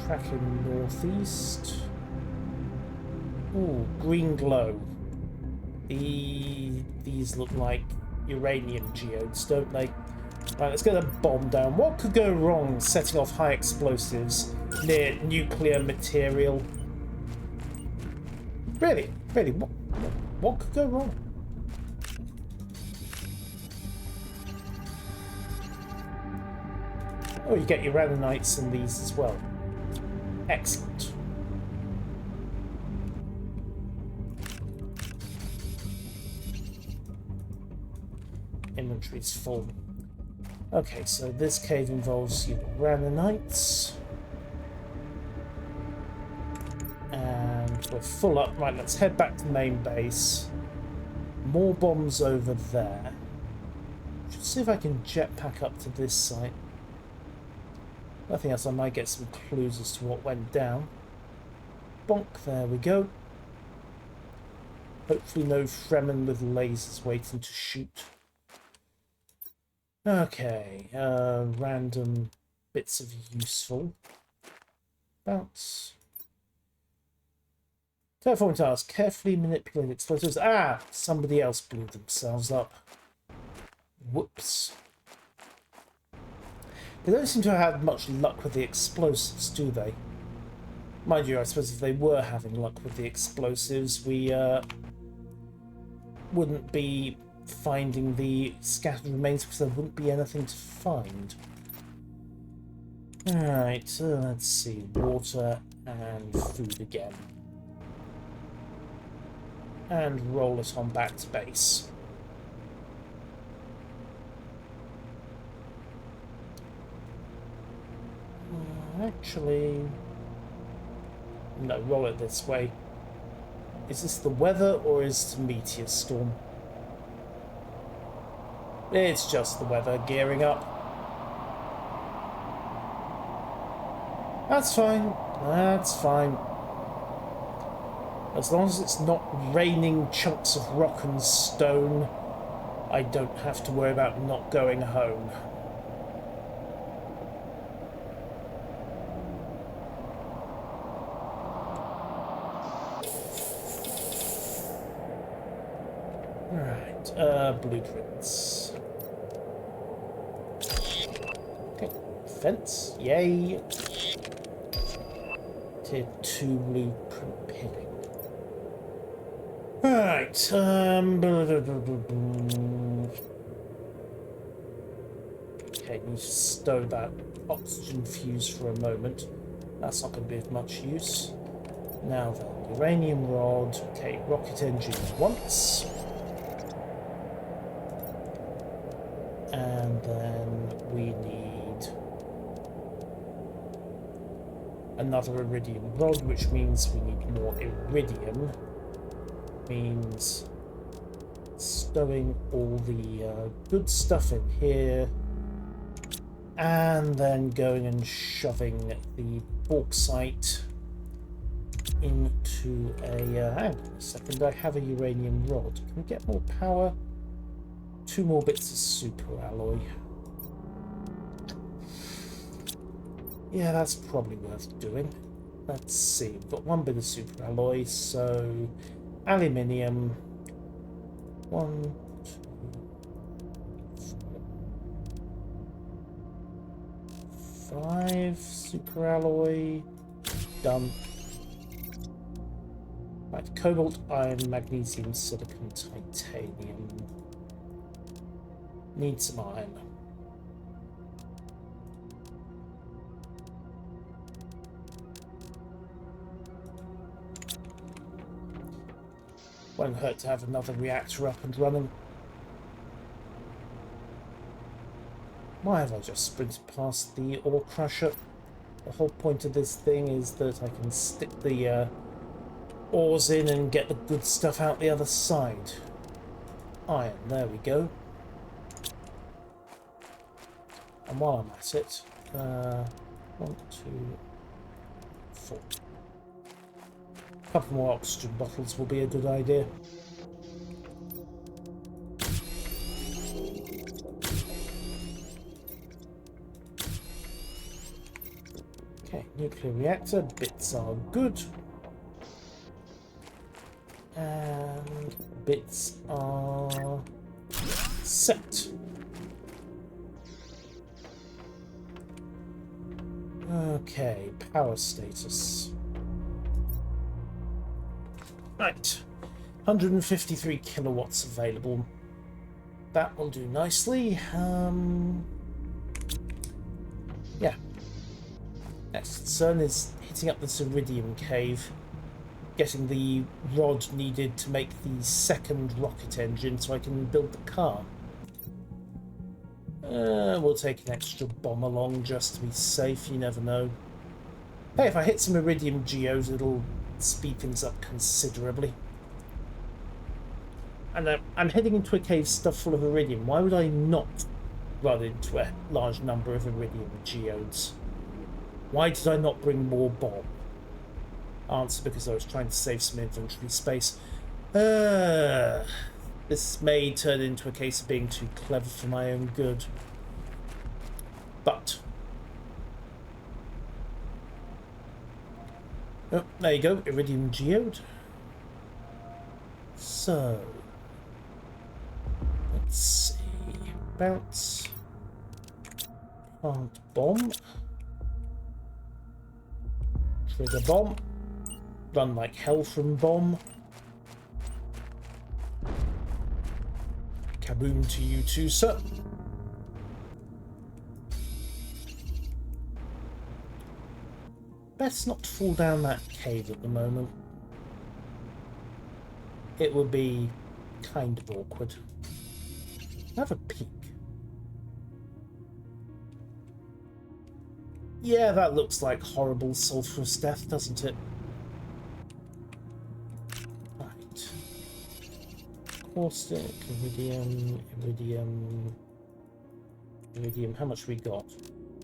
Tracking northeast. Ooh, green glow. These look like uranium geodes, don't they? Right, let's get a bomb down. What could go wrong setting off high explosives near nuclear material? Really? Really? What could go wrong? Oh, you get uraninites in these as well. Excellent. Inventory's full. Okay, so this cave involves uraninites. And we're full up. Right, let's head back to main base. More bombs over there. Should see if I can jetpack up to this site. Nothing else, I might get some clues as to what went down. Bonk, there we go. Hopefully no Fremen with lasers waiting to shoot. Okay, random bits of useful. Bounce. Terraform task, carefully manipulate explosives. Ah, somebody else blew themselves up. Whoops. They don't seem to have had much luck with the explosives, do they? Mind you, I suppose if they were having luck with the explosives, we wouldn't be finding the scattered remains because there wouldn't be anything to find. Alright, let's see. Water and food again. And roll it on back to base. Actually, no, roll it this way. Is this the weather or is it a meteor storm? It's just the weather gearing up. That's fine. That's fine. As long as it's not raining chunks of rock and stone, I don't have to worry about not going home. Blueprints. Okay, fence, yay. Tier 2 blueprint pinning. Alright, okay, need to stow that oxygen fuse for a moment. That's not going to be of much use. Now then, uranium rod. Okay, rocket engine once. And then we need another iridium rod, which means we need more iridium. Means stowing all the good stuff in here. And then going and shoving the bauxite into a... hang on a second, I have a uranium rod. Can we get more power? 2 more bits of super alloy. Yeah, that's probably worth doing. Let's see, we've got 1 bit of super alloy, so aluminium. 1, 2, 4, 5 super alloy. Done. Right, cobalt, iron, magnesium, silicon, titanium. Need some iron. Won't hurt to have another reactor up and running. Why have I just sprinted past the ore crusher? The whole point of this thing is that I can stick the ores in and get the good stuff out the other side. Iron, there we go. And while I'm at it, 1, 2, 4. A couple more oxygen bottles will be a good idea. Okay, nuclear reactor, bits are good. And bits are set. Okay, power status. Right, 153 kilowatts available. That will do nicely. Yeah. Next concern is hitting up this iridium cave, getting the rod needed to make the second rocket engine so I can build the car. We'll take an extra bomb along just to be safe, you never know. Hey, if I hit some iridium geodes, it'll speed things up considerably. And I'm heading into a cave stuffed full of iridium. Why would I not run into a large number of iridium geodes? Why did I not bring more bomb? Answer, because I was trying to save some inventory space. This may turn into a case of being too clever for my own good. But... oh, there you go, iridium geode. So... let's see... bounce... plant bomb... trigger bomb... run like hell from bomb... kaboom to you too, sir. Best not to fall down that cave at the moment. It would be kind of awkward. Have a peek. Yeah, that looks like horrible sulphurous death, doesn't it? Right. Caustic, iridium, iridium, iridium. How much we got?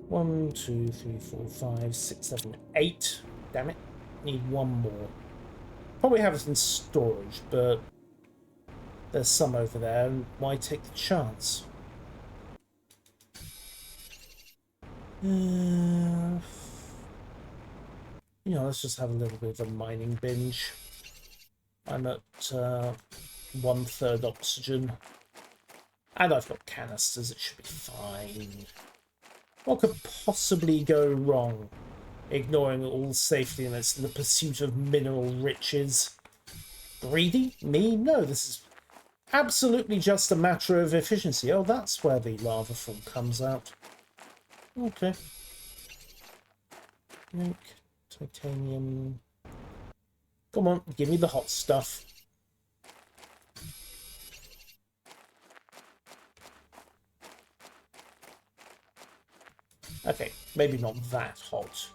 1, 2, 3, 4, 5, 6, 7, 8. Damn it. Need 1 more. Probably have it in storage, but there's some over there, and why take the chance? You know, let's just have a little bit of a mining binge. I'm at 1/3 oxygen. And I've got canisters, it should be fine. What could possibly go wrong ignoring all safety limits in the pursuit of mineral riches. Greedy? Me? No, this is absolutely just a matter of efficiency. Oh, that's where the lava fall comes out. Okay. Zinc, titanium. Come on, give me the hot stuff. Okay, maybe not that hot.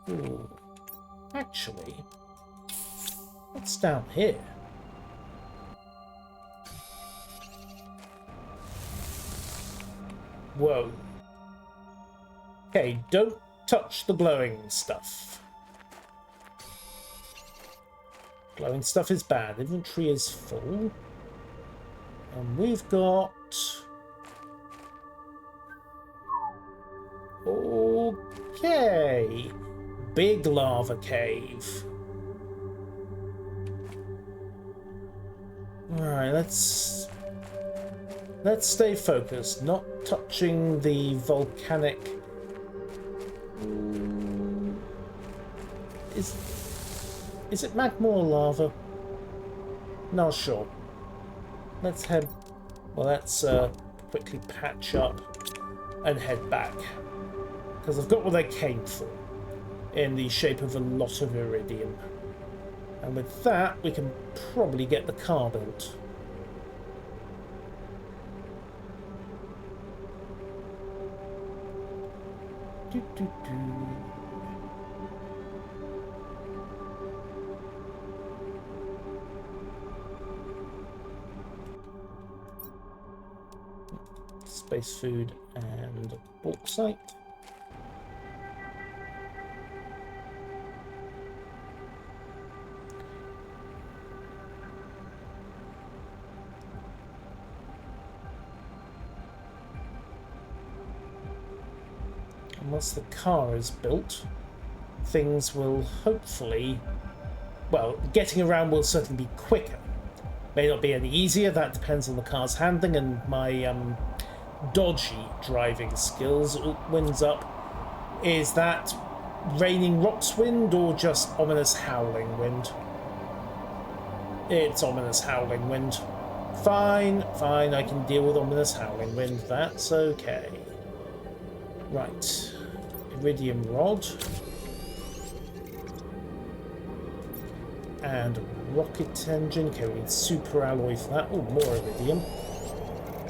Ooh. Actually, what's down here? Whoa. Okay, don't touch the glowing stuff. Glowing stuff is bad. Inventory is full. And we've got... Okay. Big lava cave. Alright, let's stay focused, not touching the volcanic... Is it magma or lava? Not sure. Let's head... Well, let's quickly patch up and head back. Because I've got what I came for, in the shape of a lot of iridium. And with that, we can probably get the car built. Space food and bauxite. Once the car is built, things will hopefully... Well, getting around will certainly be quicker. May not be any easier, that depends on the car's handling and my dodgy driving skills. Winds up. Is that raining rocks wind or just ominous howling wind? It's ominous howling wind. Fine, fine, I can deal with ominous howling wind, that's okay. Right. Iridium rod. And rocket engine. Okay, we need super alloy for that. Oh, more iridium.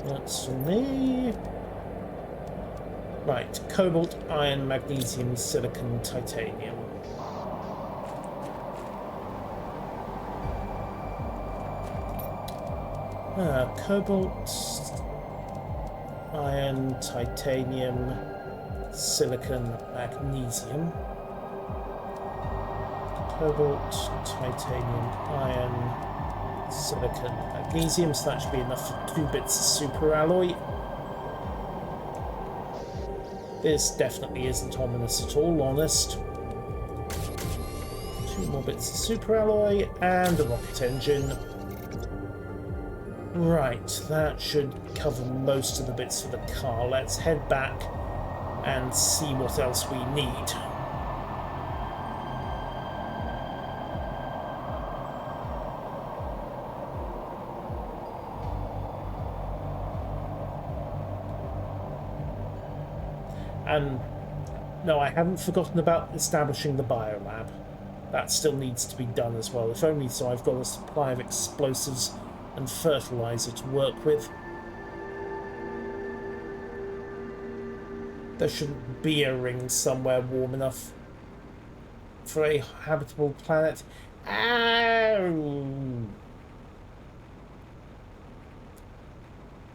That's for me. Right. Cobalt, iron, magnesium, silicon, titanium. Cobalt, iron, titanium, silicon, magnesium. Cobalt, titanium, iron, silicon, magnesium. So that should be enough for 2 bits of super alloy. This definitely isn't ominous at all, honest. 2 more bits of super alloy and a rocket engine. Right, that should cover most of the bits for the car. Let's head back and see what else we need. And no, I haven't forgotten about establishing the biolab. That still needs to be done as well, if only so I've got a supply of explosives and fertilizer to work with. There shouldn't be a ring somewhere warm enough for a habitable planet. Ow!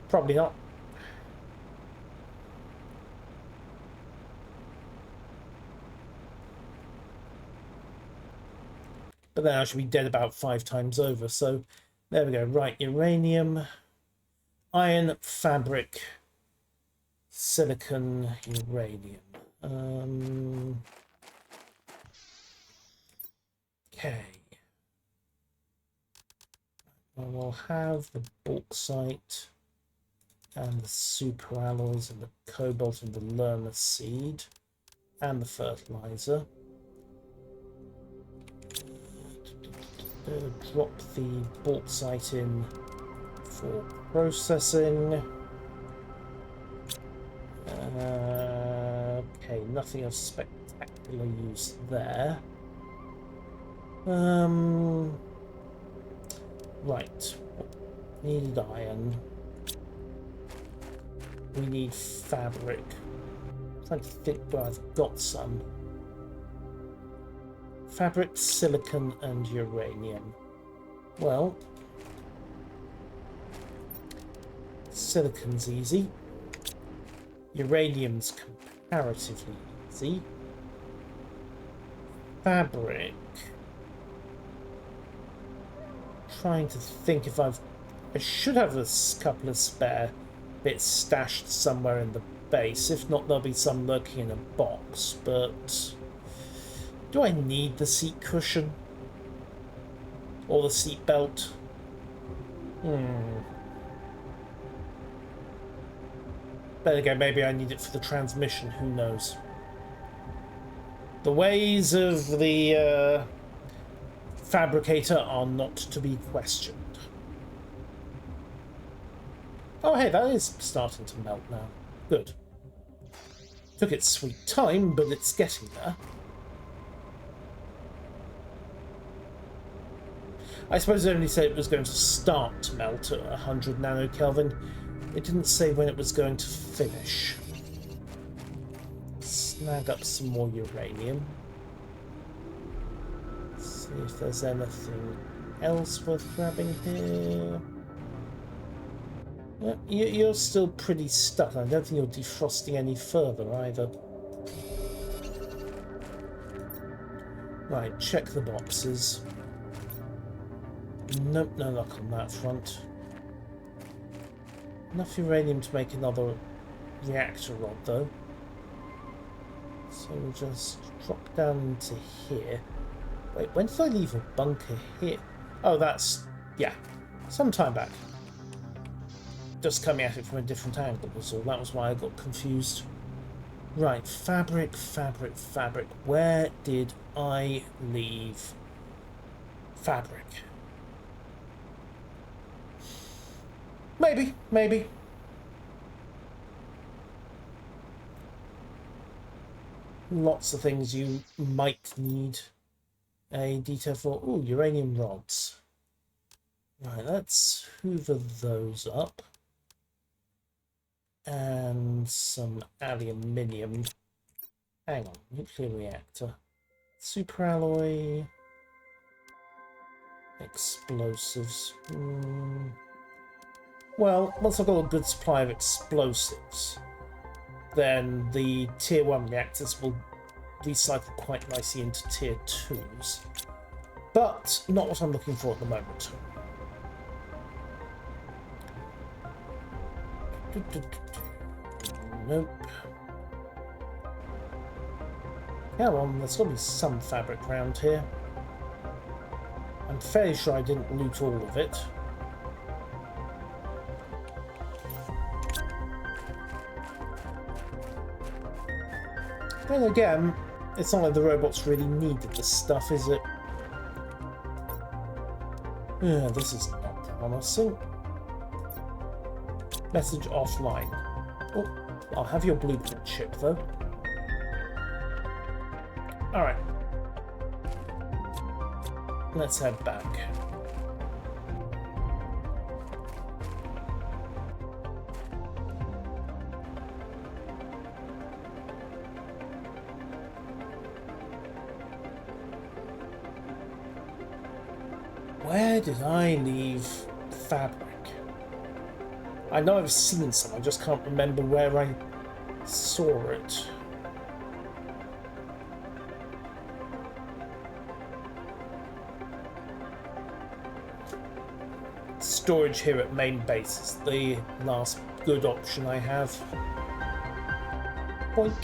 Probably not. But then I should be dead about 5 times over, so there we go. Right, uranium, iron, fabric, silicon, uranium. Okay. We'll have the bauxite and the super alloys and the cobalt and the lerma seed and the fertilizer. Drop the bauxite in for processing. Okay, nothing of spectacular use there. Right. Need iron. We need fabric. I'm trying to think where I've got some. Fabric, silicon, and uranium. Well, silicon's easy. Uranium's comparatively easy. Fabric. Trying to think if I should have a couple of spare bits stashed somewhere in the base. If not, there'll be some lurking in a box. But do I need the seat cushion or the seat belt? Then again, maybe I need it for the transmission. Who knows? The ways of the fabricator are not to be questioned. Oh, hey, that is starting to melt now. Good. Took its sweet time, but it's getting there. I suppose it only said it was going to start to melt at 100 nanokelvin. It didn't say when it was going to finish. Snag up some more uranium. See if there's anything else worth grabbing here. You're still pretty stuck. I don't think you're defrosting any further either. Right, check the boxes. Nope, no luck on that front. Enough uranium to make another reactor rod, though. So we'll just drop down into here. Wait, when did I leave a bunker here? Oh, that's... yeah, some time back. Just coming at it from a different angle was all. That was why I got confused. Right, fabric, fabric, fabric. Where did I leave fabric? Maybe, maybe. Lots of things you might need a detail for. Ooh, uranium rods. Right, let's hoover those up. And some aluminium. Hang on, nuclear reactor. Superalloy. Explosives. Well, once I've got a good supply of explosives, then the tier 1 reactors will recycle quite nicely into tier 2s. But not what I'm looking for at the moment. Nope. Come on, there's got to be some fabric around here. I'm fairly sure I didn't loot all of it. Then again, it's not like the robots really needed this stuff, is it? Yeah, this is not promising. Message offline. Oh, I'll have your blueprint chip, though. Alright. Let's head back. Where did I leave fabric? I know I've seen some, I just can't remember where I saw it. Storage here at main base is the last good option I have. Boink.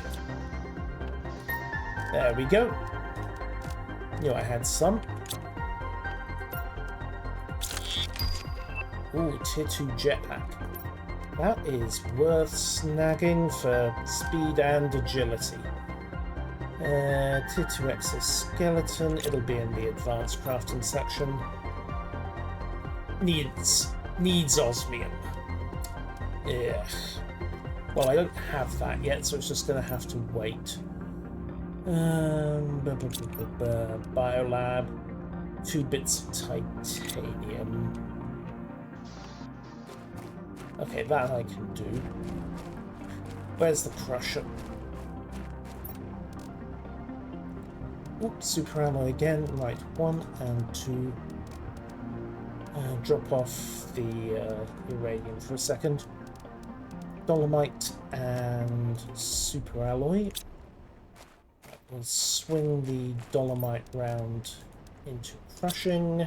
There we go. Knew I had some. Ooh, tier 2 jetpack. That is worth snagging for speed and agility. Tier 2 exoskeleton, it'll be in the advanced crafting section. Needs osmium. Yeah. Well, I don't have that yet, so it's just going to have to wait. Biolab, 2 bits of titanium. Okay, that I can do. Where's the crusher? Oops, super alloy again. Right, 1 and 2. Drop off the uranium for a second. Dolomite and super alloy. We'll swing the dolomite round into crushing,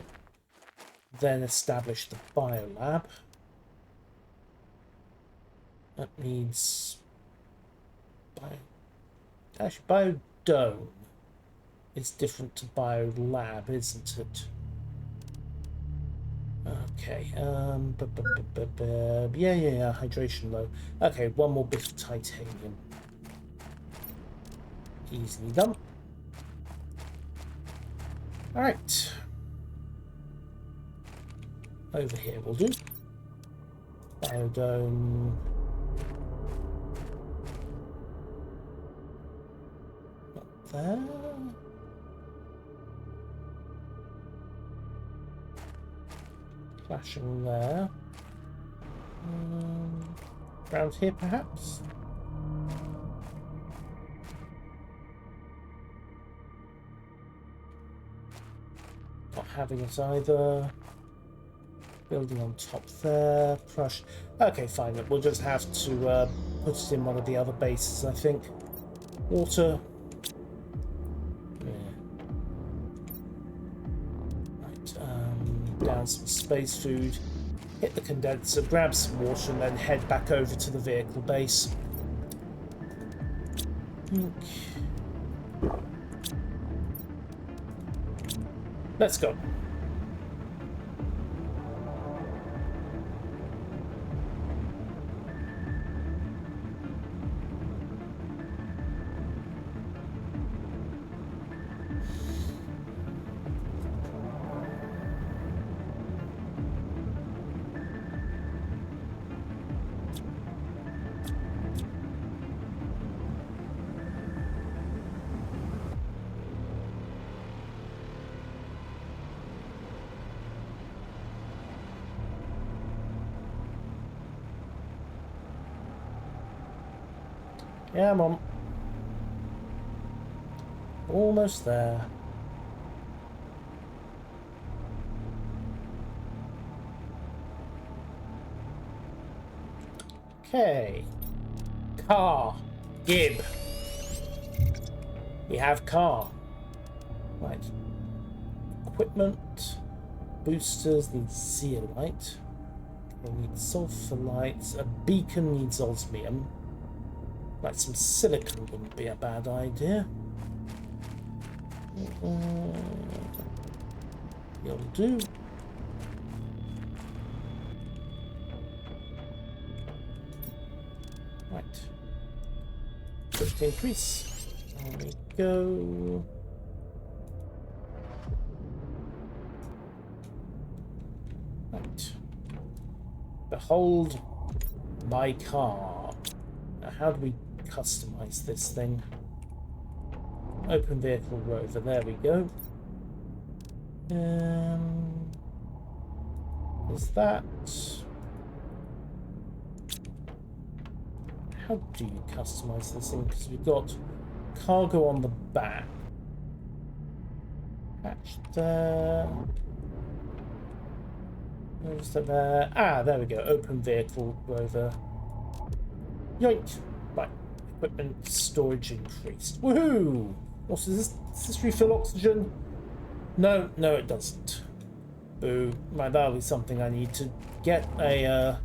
then establish the biolab. That needs actually biodome is different to biolab, isn't it? Okay, yeah, hydration low. Okay, 1 more bit of titanium. Easily done. Alright. Over here will do. Biodome. Not there. Flashing there. Around here, perhaps? Not having it either. Building on top there. Crush. Okay, fine. We'll just have to put it in one of the other bases, I think. Water. Down some space food, hit the condenser, grab some water, and then head back over to the vehicle base. Let's go. Yeah, I'm on. Almost there. Okay. Car. Gib. We have car. Right. Equipment. Boosters need zeolite. We need sulfur lights. A beacon needs osmium. Like some silicon wouldn't be a bad idea. You'll do. Right. Quick increase. There we go. Right. Behold my car. Now, how do we customize this thing? Open vehicle rover, there we go. Is that... How do you customize this thing? Because we've got cargo on the back. Hatch there. Where's that there? Ah, there we go. Open vehicle rover. Yoink! Right. Equipment storage increased. Woohoo! What is this? Does this refill oxygen? No, it doesn't. Boo. Right, that'll be something I need to get. A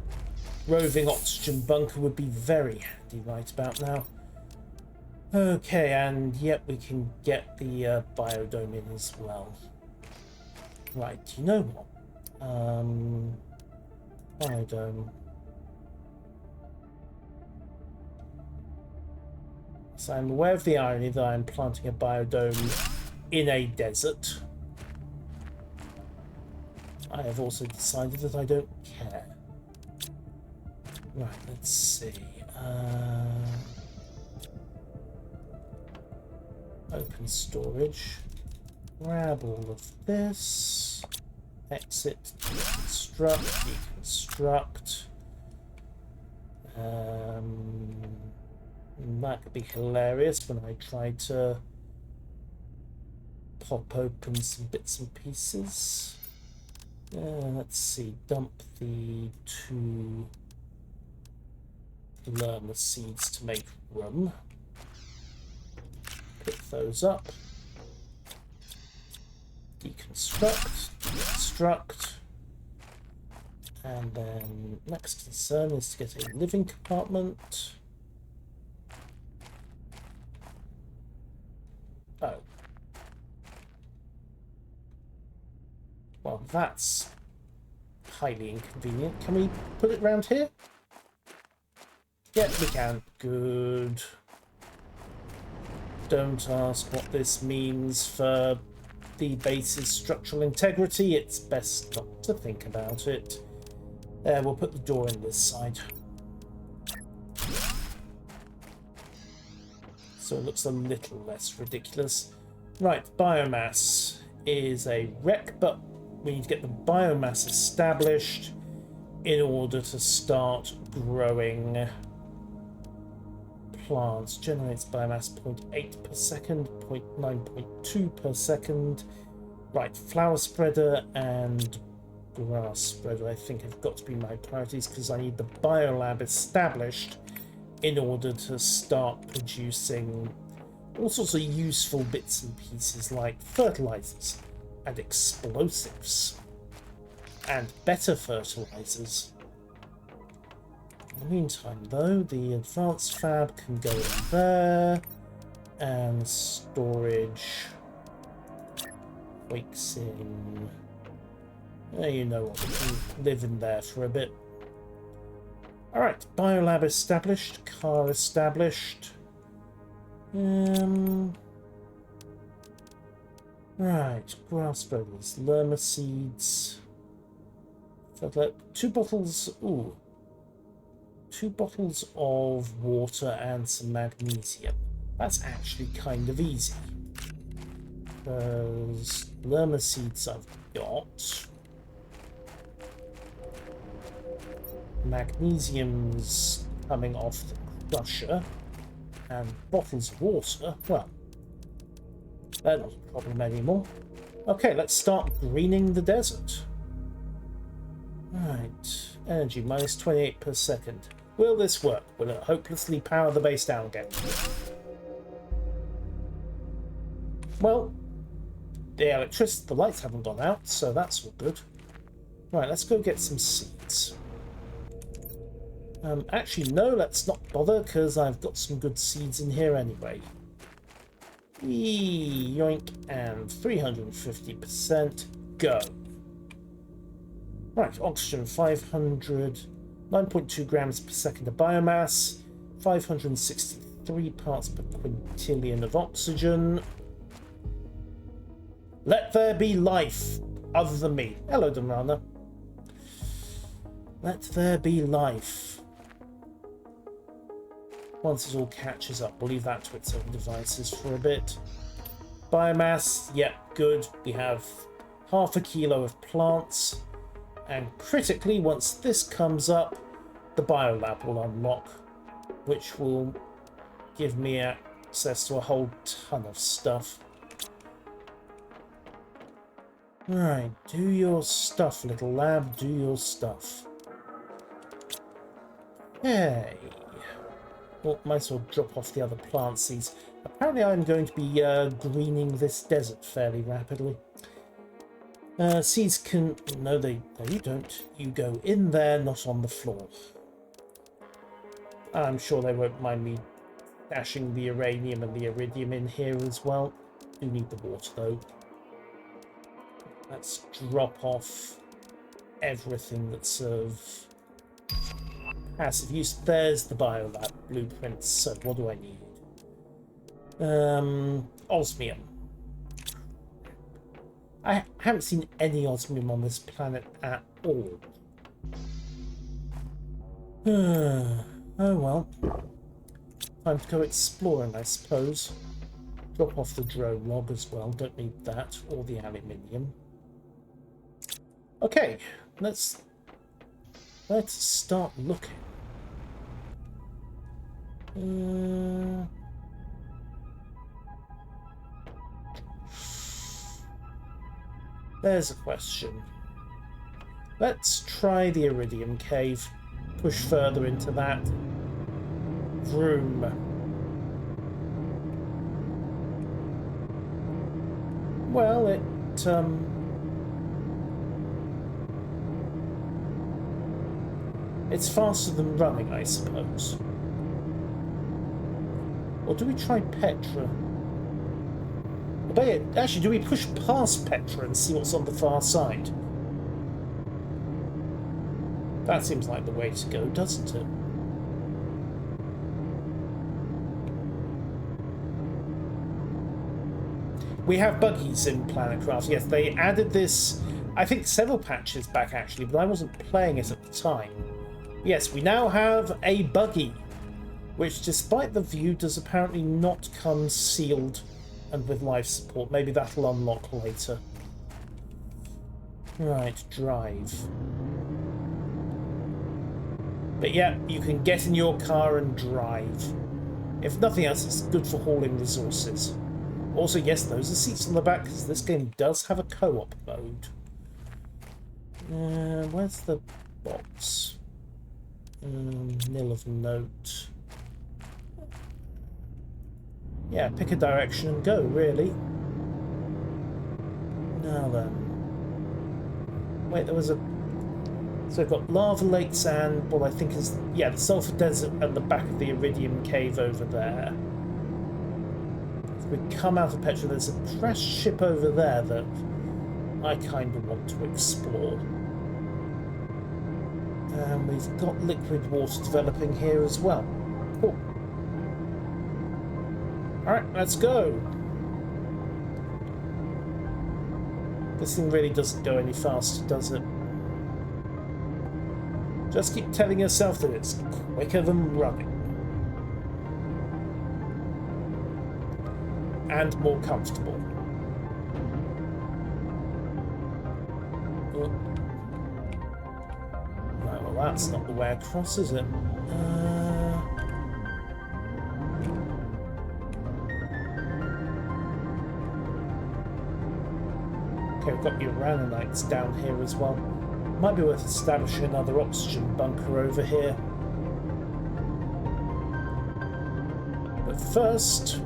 roving oxygen bunker would be very handy right about now. Okay, and yep, we can get the biodome in as well. Right, you know what? Biodome. Yes, I'm aware of the irony that I'm planting a biodome in a desert. I have also decided that I don't care. Right, let's see. Open storage. Grab all of this. Exit. Deconstruct. Deconstruct. That could be hilarious when I try to pop open some bits and pieces. Let's see. Dump the 2 lerma seeds to make room. Pick those up. Deconstruct. Deconstruct. And then next concern is to get a living compartment. Oh. Well, that's highly inconvenient. Can we put it round here? Yeah, we can. Good. Don't ask what this means for the base's structural integrity. It's best not to think about it. We'll put the door in this side. So it looks a little less ridiculous. Right, biomass is a wreck, but we need to get the biomass established in order to start growing plants. Generates biomass 0.8 per second, 9.2 per second. Right, flower spreader and grass spreader I think have got to be my priorities because I need the biolab established in order to start producing all sorts of useful bits and pieces like fertilizers and explosives and better fertilizers. In the meantime, though, the advanced fab can go in there, and storage wakes in. You know what, we can live in there for a bit. Alright, biolab established, car established. Right, grass spreaders, lerma seeds. 2 bottles, ooh. 2 bottles of water and some magnesium. That's actually kind of easy. Because lerma seeds I've got. Magnesium's coming off the crusher. And bottles of water, well, they're not a problem anymore. Okay, let's start greening the desert. Right, energy minus 28 per second. Will this work? Will it hopelessly power the base down again? Well, the electricity, the lights haven't gone out, so that's all good. Right, let's go get some seeds. Actually, no, let's not bother, because I've got some good seeds in here anyway. Yoink, and 350%. Go. Right, oxygen 500, 9.2 grams per second of biomass, 563 parts per quintillion of oxygen. Let there be life other than me. Hello, Damrana. Let there be life. Once it all catches up, we'll leave that to its own devices for a bit. Biomass, yep, good. We have half a kilo of plants. And critically, once this comes up, the biolab will unlock, which will give me access to a whole ton of stuff. Right, do your stuff, little lab, do your stuff. Hey. Well, might as well drop off the other plant seeds. Apparently I'm going to be greening this desert fairly rapidly. Seeds can... No, you don't. You go in there, not on the floor. I'm sure they won't mind me dashing the uranium and the iridium in here as well. Do need the water, though. Let's drop off everything that's of passive use. There's the biolab blueprints, so what do I need? Osmium. I haven't seen any osmium on this planet at all. Oh well. Time to go exploring, I suppose. Drop off the drone log as well. Don't need that, or the aluminium. Okay, let's start looking. There's a question. Let's try the Iridium Cave. Push further into that. Vroom. Well, it's faster than running, I suppose. Or do we try Petra? Actually, do we push past Petra and see what's on the far side? That seems like the way to go, doesn't it? We have buggies in Planetcraft. Yes, they added this, I think, several patches back, actually, but I wasn't playing it at the time. Yes, we now have a buggy, which, despite the view, does apparently not come sealed and with life support. Maybe that'll unlock later. Right, drive. But yeah, you can get in your car and drive. If nothing else, it's good for hauling resources. Also, yes, those are seats on the back, because this game does have a co-op mode. Where's the box? Nil of note. Yeah, pick a direction and go, really. Now then. Wait, there was a... So we've got lava lakes and what I think is... Yeah, the sulfur desert at the back of the Iridium Cave over there. If we come out of Petra, there's a crashed ship over there that I kind of want to explore. And we've got liquid water developing here as well. Cool. Alright, let's go. This thing really doesn't go any faster, does it? Just keep telling yourself that it's quicker than running. And more comfortable. Oh. Right, well that's not the way across, is it? Okay, we've got Urananites down here as well. Might be worth establishing another oxygen bunker over here. But first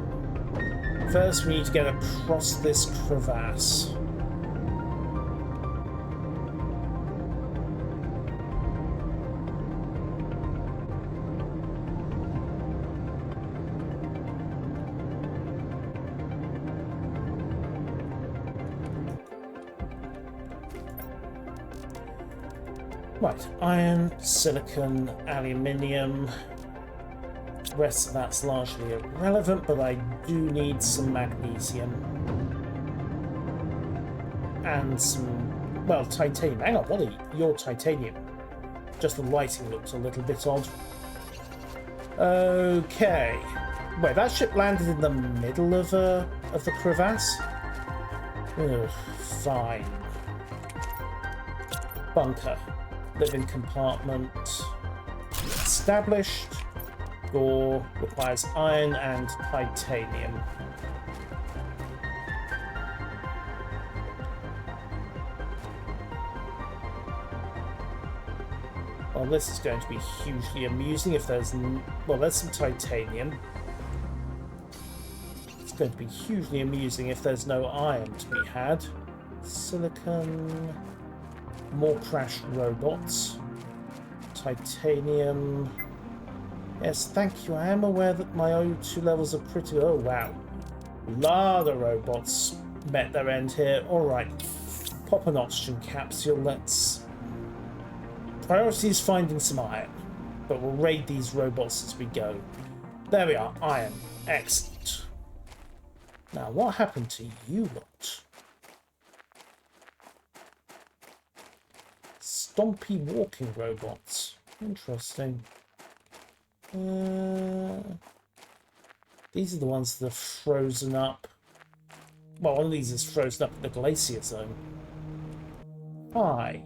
we need to get across this crevasse. Right, iron, silicon, aluminium. The rest of that's largely irrelevant, but I do need some magnesium. And some, well, titanium. Hang on, what are your titanium? Just the lighting looks a little bit odd. Okay. Wait, that ship landed in the middle of the crevasse? Ugh, fine. Bunker. Living compartment established. Door requires iron and titanium. Well, this is going to be hugely amusing if there's... Well, there's some titanium. It's going to be hugely amusing if there's no iron to be had. Silicon... More crashed robots. Titanium. Yes, thank you. I am aware that my O2 levels are pretty... Oh, wow. A lot of robots met their end here. Alright. Pop an oxygen capsule. Let's... Priority is finding some iron. But we'll raid these robots as we go. There we are. Iron. Excellent. Now, what happened to you lot? Stompy walking robots. Interesting. These are the ones that are frozen up. Well, one of these is frozen up in the glacier zone. Hi.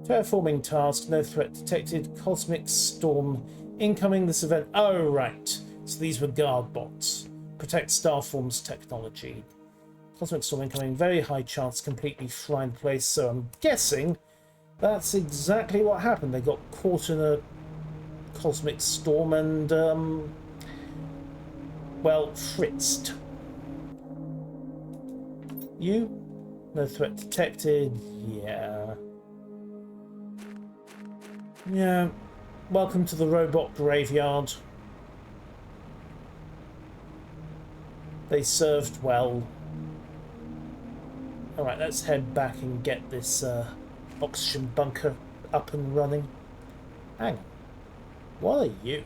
Terraforming task, no threat detected. Cosmic storm incoming this event. Oh, right. So these were guard bots. Protect Starform's technology. Cosmic storm incoming, very high chance completely fry in place. So I'm guessing that's exactly what happened. They got caught in a cosmic storm and, well, fritzed. You? No threat detected. Yeah. Yeah. Welcome to the robot graveyard. They served well. Alright, let's head back and get this oxygen bunker up and running. Hang on. What are you?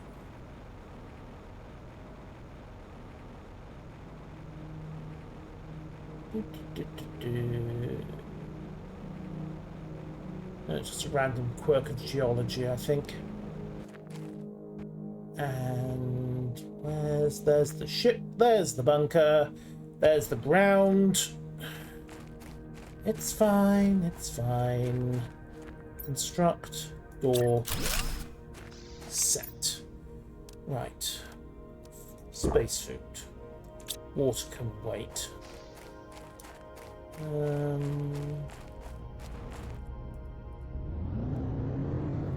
It's just a random quirk of geology, I think. And there's the ship, there's the bunker, there's the ground. It's fine, it's fine. Construct, door, set. Right. Space food. Water can wait.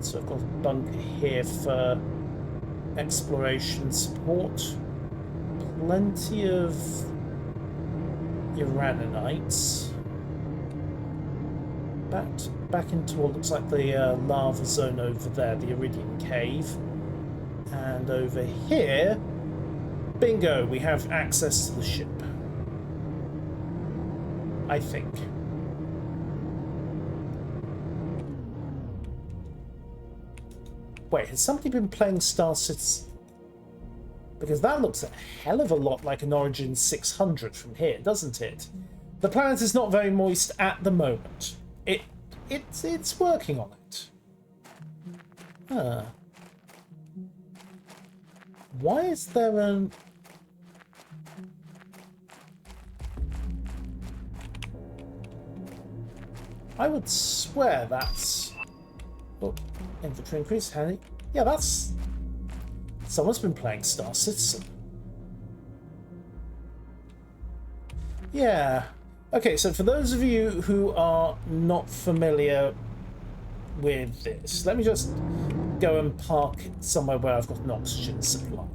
So I've got a bunker here for exploration support. Plenty of Uraninites. Back into what looks like the lava zone over there, the Iridium Cave. And over here, bingo, we have access to the ship. I think. Wait, has somebody been playing Star Citizen? Because that looks a hell of a lot like an Origin 600 from here, doesn't it? The planet is not very moist at the moment. It's working on it. Huh. Why is there an... I would swear that's... Oh, inventory increase, handy. Yeah, that's... Someone's been playing Star Citizen. Yeah. Okay, so for those of you who are not familiar with this, let me just go and park somewhere where I've got an oxygen supply.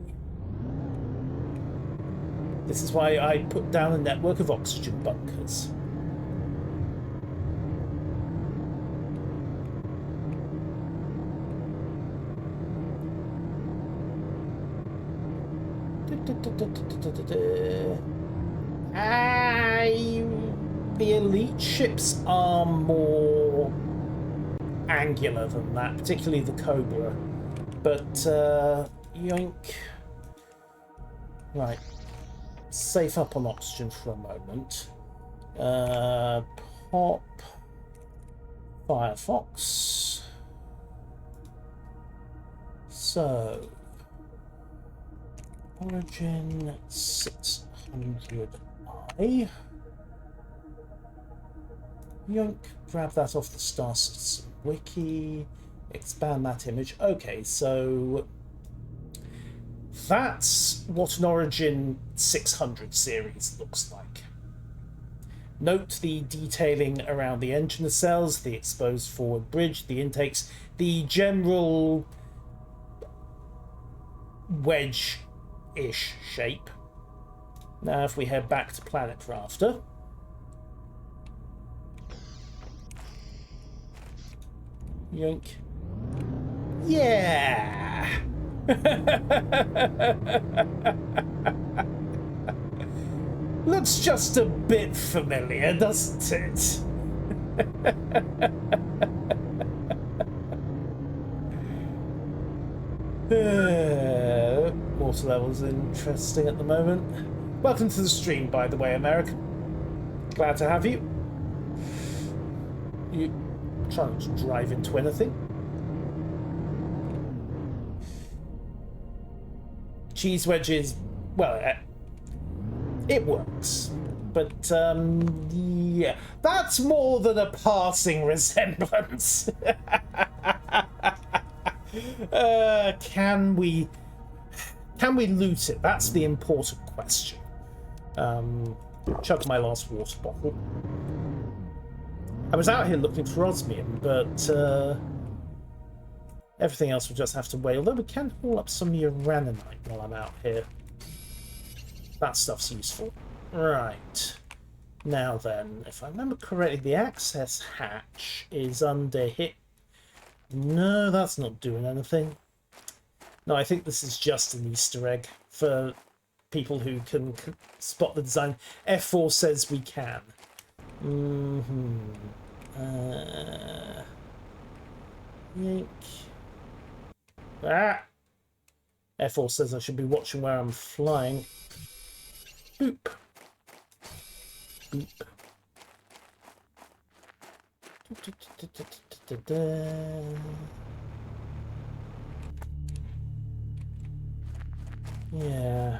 This is why I put down a network of oxygen bunkers. The elite ships are more angular than that, particularly the Cobra. But, yoink. Right. Safe up on oxygen for a moment. Pop. Firefox. So. Origin 600i. Yoink, grab that off the Star Citizen wiki, expand that image. Okay, so that's what an Origin 600 series looks like. Note the detailing around the engine nacelles, the exposed forward bridge, the intakes, the general wedge-ish shape. Now if we head back to Planet Rafter, yoink. Yeah! Looks just a bit familiar, doesn't it? Water level's interesting at the moment. Welcome to the stream, by the way, American. Glad to have you. You try not to drive into anything. Cheese wedges, well, it works. But, yeah, that's more than a passing resemblance. Can we loot it? That's the important question. Chug my last water bottle. I was out here looking for osmium, but everything else will just have to wait. Although we can haul up some uraninite while I'm out here. That stuff's useful. Right. Now then, if I remember correctly, the access hatch is under here. No, that's not doing anything. No, I think this is just an Easter egg for people who can spot the design. F4 says we can. Yank. Ah! F4 says I should be watching where I'm flying. Boop. Boop. Yeah.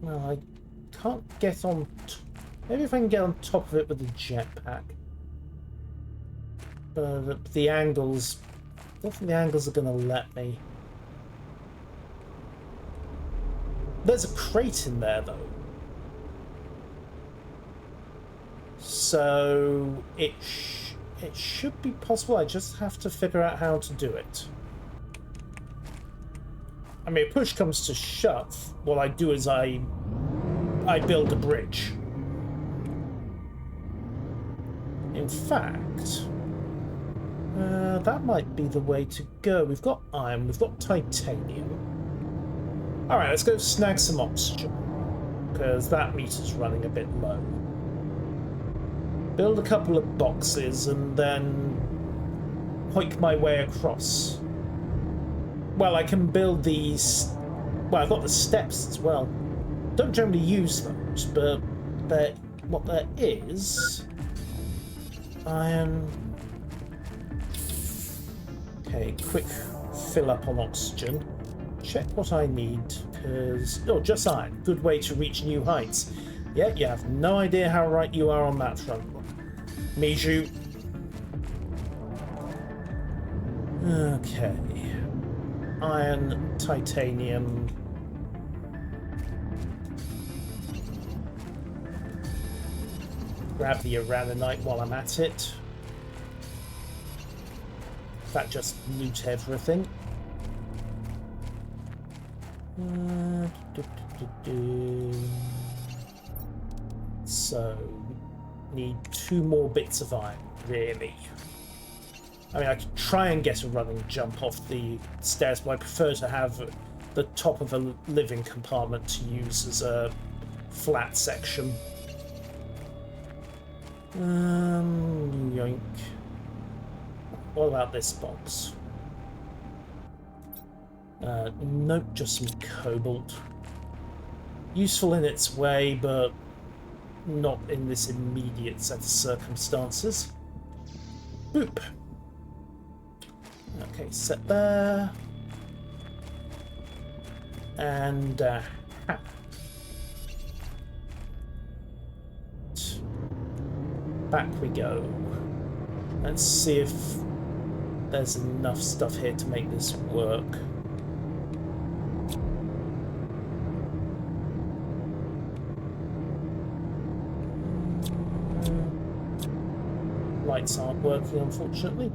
Well, I can't get on... Maybe if I can get on top of it with a jetpack. But the angles... I don't think the angles are going to let me. There's a crate in there, though. So it should be possible. I just have to figure out how to do it. I mean, if push comes to shove, what I do is I build a bridge. In fact, that might be the way to go. We've got iron, we've got titanium. All right, let's go snag some oxygen, because that meter's running a bit low. Build a couple of boxes and then hoik my way across. Well, I can build these... Well, I've got the steps as well. Don't generally use those, but what there is... Iron... Okay, quick fill up on oxygen. Check what I need, because... Oh, just iron. Good way to reach new heights. Yeah, you have no idea how right you are on that front. Miju. Okay. Iron, titanium. Grab the uraninite while I'm at it. That just loot everything. So, need 2 more bits of iron, really. I mean, I could try and get a running jump off the stairs, but I prefer to have the top of a living compartment to use as a flat section. Yoink. What about this box? Nope, just some cobalt. Useful in its way, but not in this immediate set of circumstances. Boop. Okay, set there. And back we go. Let's see if there's enough stuff here to make this work. Lights aren't working, unfortunately.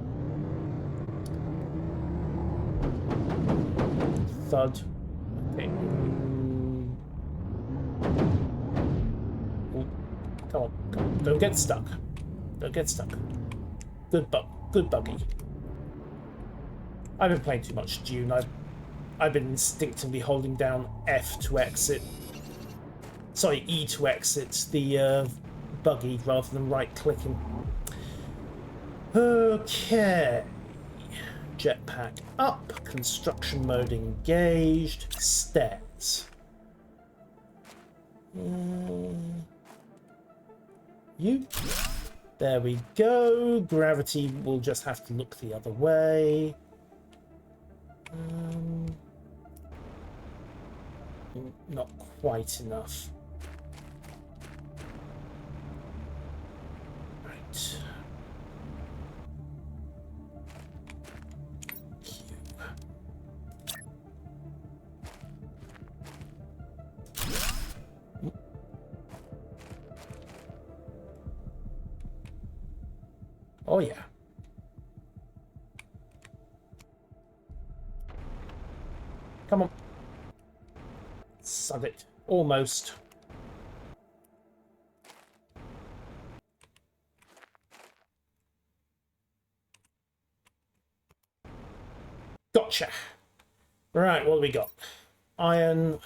Thud. Okay. Ooh. Come on, come on. Don't get stuck. Don't get stuck. Good buggy. I've been playing too much Dune. I've been instinctively holding down F to exit. Sorry, E to exit the buggy rather than right-clicking. Okay. Jetpack up. Construction mode engaged. Stairs. You. There we go. Gravity will just have to look the other way. Not quite enough. Right. Oh yeah. Come on. Sod it. Almost. Gotcha. Right, what do we got? Iron,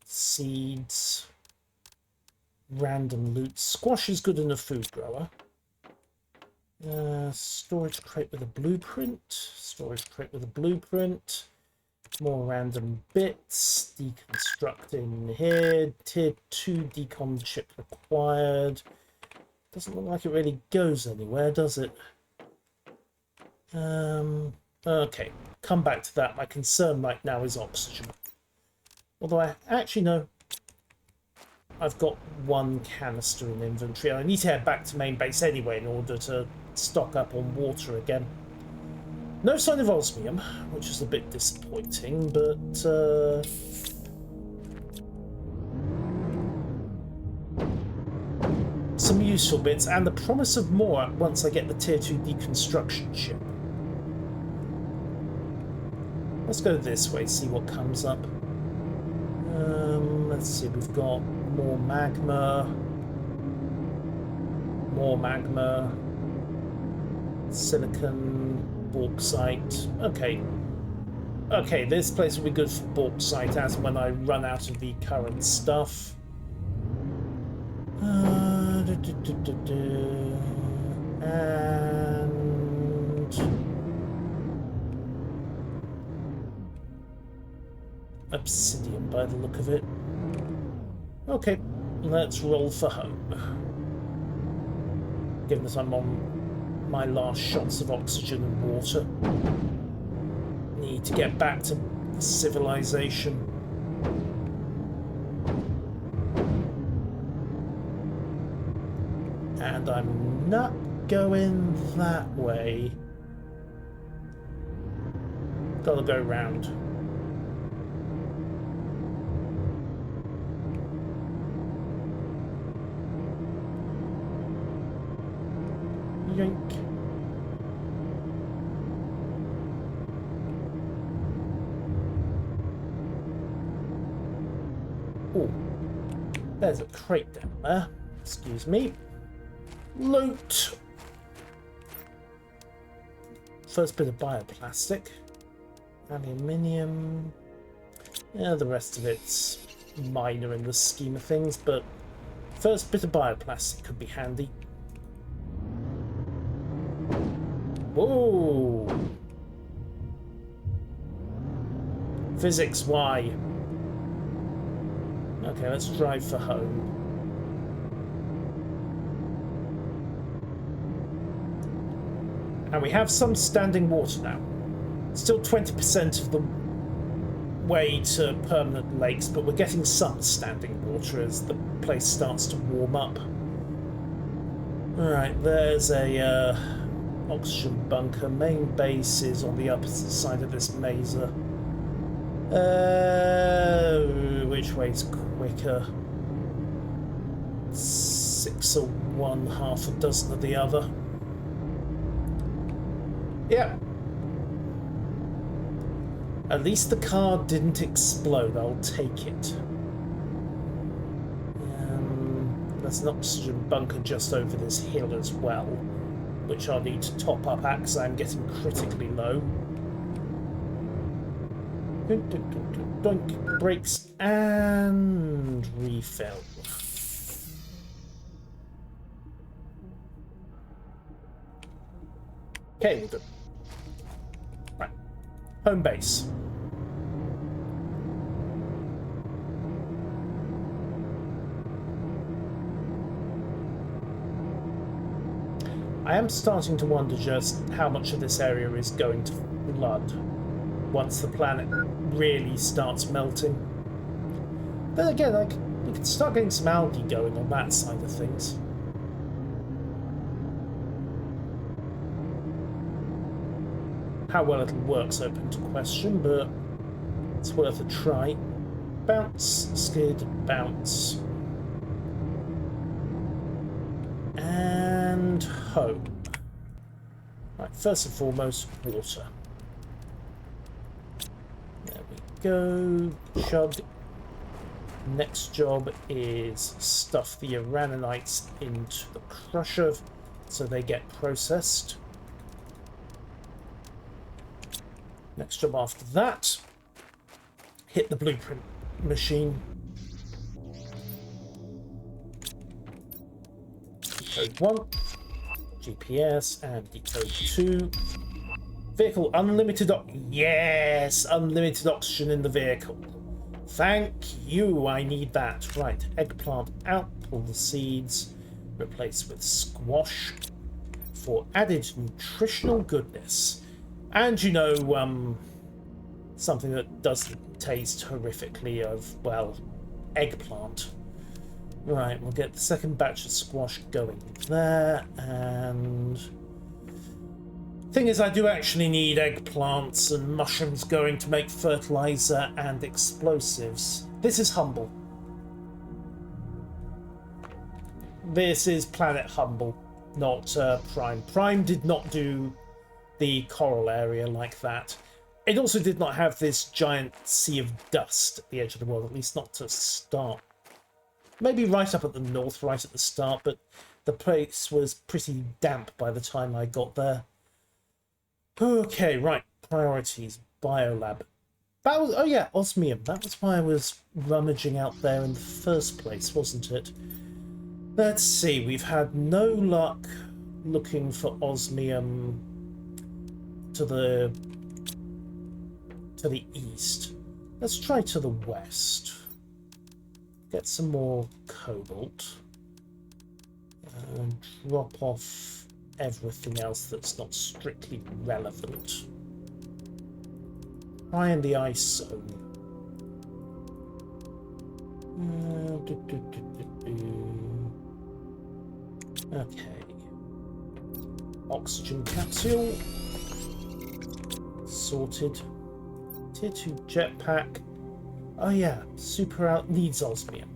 seeds, random loot. Squash is good in a food grower. Storage crate with a blueprint. Storage crate with a blueprint. More random bits. Deconstructing here. Tier 2 decon chip required. Doesn't look like it really goes anywhere, does it? Okay, come back to that. My concern right now is oxygen. Although I actually know I've got one canister in inventory. I need to head back to main base anyway in order to stock up on water again. No sign of osmium, which is a bit disappointing, but some useful bits, and the promise of more once I get the tier 2 deconstruction chip. Let's go this way, see what comes up. Let's see, we've got more magma. More magma. Silicon, bauxite. Okay. Okay, this place will be good for bauxite as when I run out of the current stuff. And obsidian by the look of it. Okay, let's roll for home. Given that I'm on my last shots of oxygen and water. Need to get back to civilization. And I'm not going that way. Gotta go round. Yoink. Oh, there's a crate down there. Excuse me. Loot. First bit of bioplastic. Aluminium. Yeah, the rest of it's minor in the scheme of things, but first bit of bioplastic could be handy. Whoa! Physics, why? Okay, let's drive for home. And we have some standing water now. Still 20% of the way to permanent lakes, but we're getting some standing water as the place starts to warm up. Alright, there's a oxygen bunker. Main base is on the opposite side of this mesa. Which way's quicker? 6 of one, half a dozen of the other. Yeah. At least the car didn't explode. I'll take it. There's an oxygen bunker just over this hill as well, which I'll need to top up at because I'm getting critically low. Doink, brakes and refill. Okay, we're good. Right, home base. I am starting to wonder just how much of this area is going to flood once the planet really starts melting. Then again, like, we could start getting some algae going on that side of things. How well it'll work's open to question, but it's worth a try. Bounce, skid, bounce. And home. Right, first and foremost, water. There we go. Chug. Next job is stuff the Irananites into the crusher so they get processed. Next job after that, hit the blueprint machine. Decode 1, GPS, and decode 2. Vehicle unlimited yes, unlimited oxygen in the vehicle. Thank you, I need that. Right, eggplant out, pull the seeds, replace with squash for added nutritional goodness. And you know, something that doesn't taste horrifically of, well, eggplant. Right, we'll get the second batch of squash going there, and thing is, I do actually need eggplants and mushrooms going to make fertilizer and explosives. This is humble. This is Planet Humble, not Prime. Prime did not do the coral area like that. It also did not have this giant sea of dust at the edge of the world, at least not to start. Maybe right up at the north, right at the start, but the place was pretty damp by the time I got there. Okay, right, priorities, biolab. That was, oh yeah, osmium. That was why I was rummaging out there in the first place, wasn't it? Let's see, we've had no luck looking for osmium to the east. Let's try to the west. Get some more cobalt. And drop off everything else that's not strictly relevant. Try in the ice zone. Okay. Oxygen capsule. Sorted. Tier 2 jetpack. Oh yeah, super out needs osmium.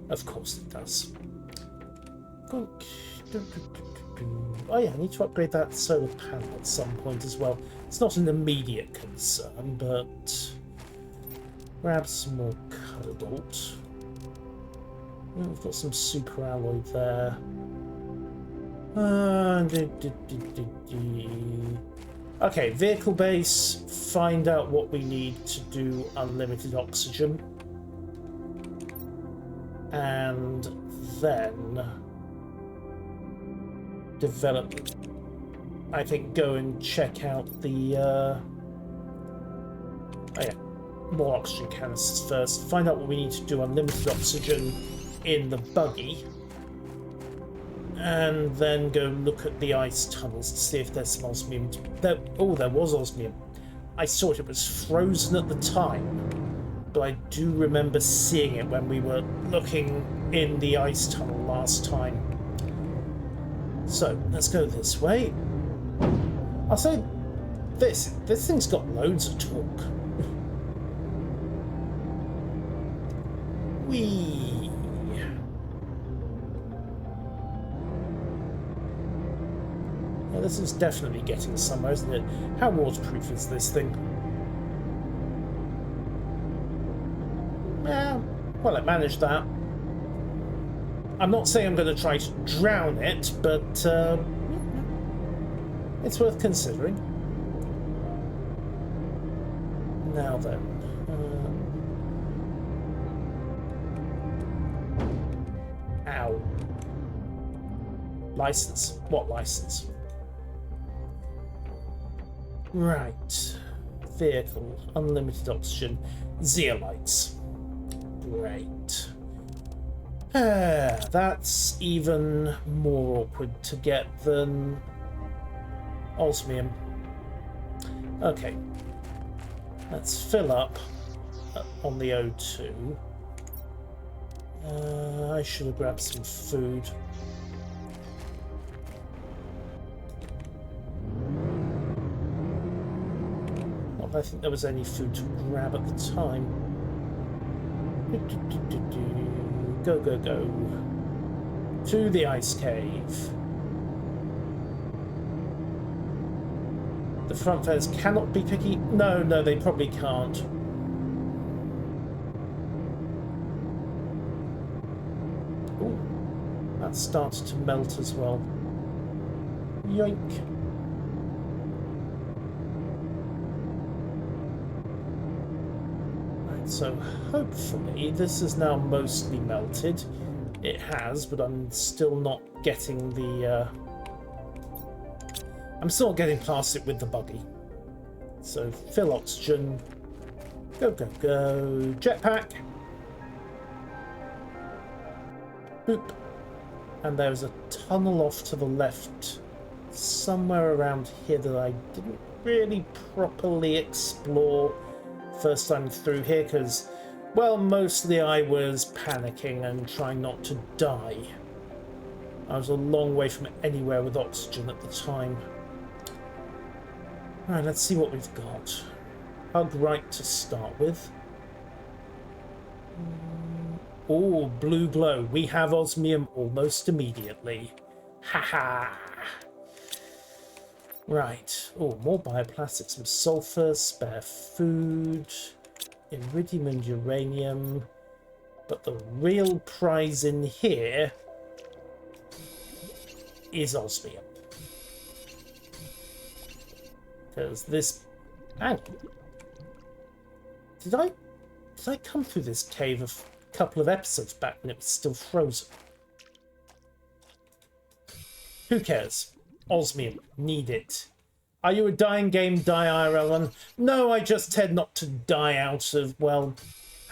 Of course it does. Oh yeah, I need to upgrade that solar panel at some point as well. It's not an immediate concern, but grab some more cobalt. We've got some super alloy there. Okay, vehicle base, find out what we need to do unlimited oxygen. And then develop, I think, go and check out the, oh yeah, more oxygen canisters first. Find out what we need to do unlimited oxygen in the buggy. And then go look at the ice tunnels to see if there's some osmium. Oh, there was osmium. I thought it was frozen at the time, but I do remember seeing it when we were looking in the ice tunnel last time. So, let's go this way. I'll say this thing's got loads of torque. Whee! This is definitely getting somewhere, isn't it? How waterproof is this thing? Well, it managed that. I'm not saying I'm going to try to drown it, but it's worth considering. Now then. Ow. License? What license? Right. Vehicle. Unlimited oxygen. Zeolites. Great. That's even more awkward to get than osmium. Okay, let's fill up on the O2. I should have grabbed some food. Not that I think there was any food to grab at the time. Go, go, go. To the ice cave. The front fairs cannot be picky. No, they probably can't. Ooh, that started to melt as well. Yoink. Right, so hopefully this is now mostly melted. It has, but I'm still not getting the... I'm still getting past it with the buggy. So fill oxygen. Go, go, go. Jetpack. Boop. And there's a tunnel off to the left somewhere around here that I didn't really properly explore first time through here because, well, mostly I was panicking and trying not to die. I was a long way from anywhere with oxygen at the time. Alright, let's see what we've got. Hug right to start with. Oh, blue glow. We have osmium almost immediately. Haha. Right. Oh, more bioplastics, some sulfur, spare food, iridium and uranium. But the real prize in here is osmium. Because this... Hang on. Did I come through this cave a couple of episodes back when it was still frozen? Who cares? Osmium. Need it. Are you a dying game, die IRL one? No, I just tend not to die out of, well,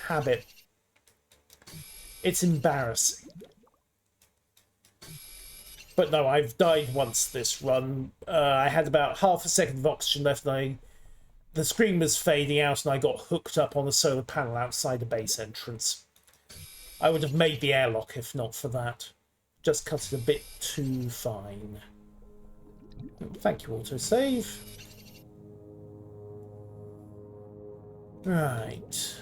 habit. It's embarrassing. But no, I've died once this run. I had about half a second of oxygen left and the screen was fading out and I got hooked up on a solar panel outside the base entrance. I would have made the airlock if not for that. Just cut it a bit too fine. Thank you, autosave. Right.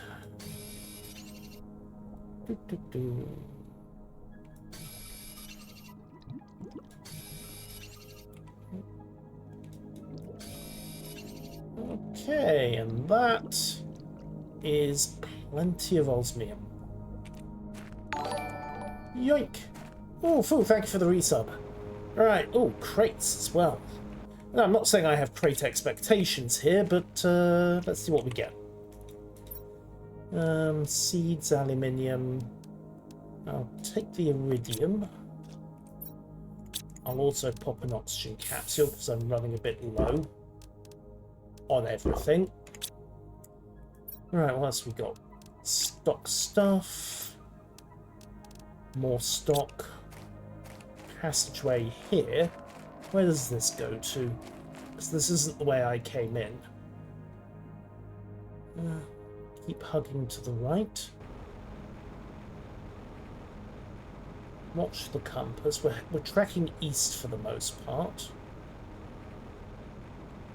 Okay, and that is plenty of osmium. Yoink! Oh, Fool, thank you for the resub. Alright, oh, crates as well. Now, I'm not saying I have crate expectations here, but let's see what we get. Seeds, aluminium. I'll take the iridium. I'll also pop an oxygen capsule because I'm running a bit low on everything. Right, what else we got? Stock stuff. More stock. Passageway here. Where does this go to? Because this isn't the way I came in. Keep hugging to the right. Watch the compass. We're tracking east for the most part.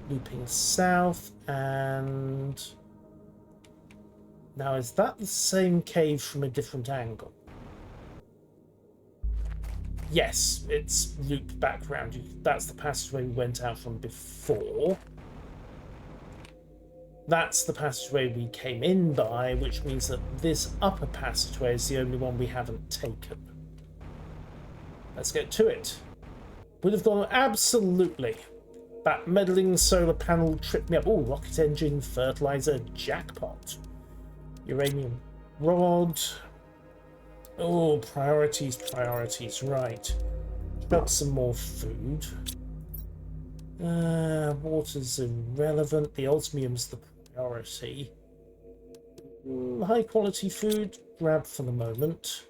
Looping south, and now is that the same cave from a different angle? Yes, it's looped back around you. That's the passageway we went out from before. That's the passageway we came in by, which means that this upper passageway is the only one we haven't taken. Let's get to it. Would have gone absolutely. That meddling solar panel tripped me up. Oh, rocket engine, fertilizer, jackpot. Uranium rod. Oh, priorities, priorities. Right. Got some more food. Water's irrelevant. The osmium's the priority. High quality food, grab for the moment.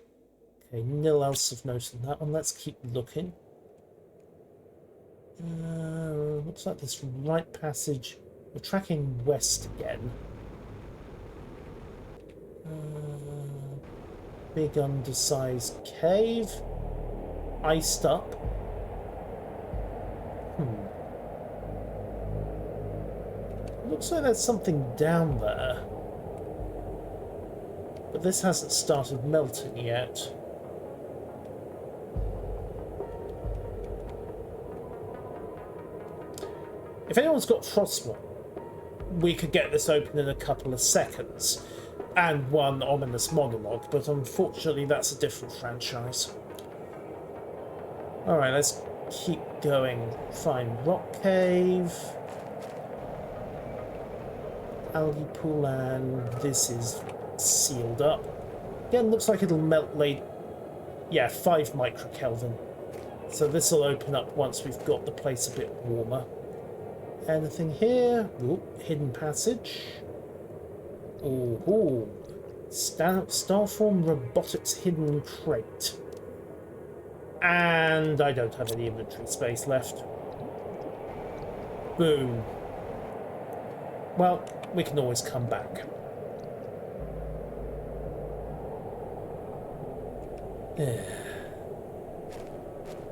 Okay, nil else of note in that one. Let's keep looking. Looks like this right passage. We're tracking west again. Big undersized cave. Iced up. Looks like there's something down there. But this hasn't started melting yet. If anyone's got frostbite, we could get this open in a couple of seconds. And one ominous monologue, but unfortunately that's a different franchise. Alright, let's keep going. Find rock cave. Algae pool, and this is sealed up. Again, looks like it'll melt late. Yeah, 5 microkelvin. So this will open up once we've got the place a bit warmer. Anything here? Ooh, hidden passage. Oh, Starform Robotics hidden crate. And I don't have any inventory space left. Boom. Well, we can always come back.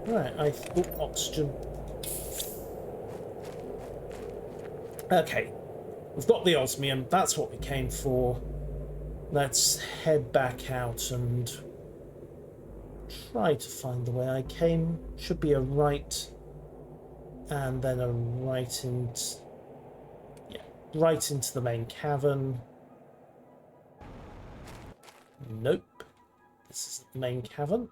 Right, oxygen. Okay, we've got the osmium. That's what we came for. Let's head back out and try to find the way I came. Should be a right, and then a right into, yeah, right into the main cavern. Nope, this isn't the main cavern.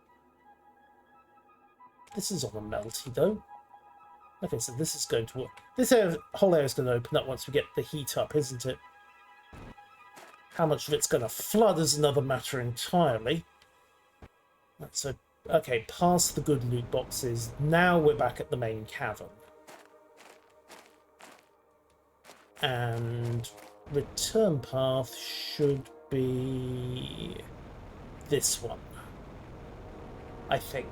This is on a melty though. Okay, so this is going to work. This whole area is going to open up once we get the heat up, isn't it? How much of it's going to flood is another matter entirely. That's okay, past the good loot boxes. Now we're back at the main cavern. And return path should be this one, I think.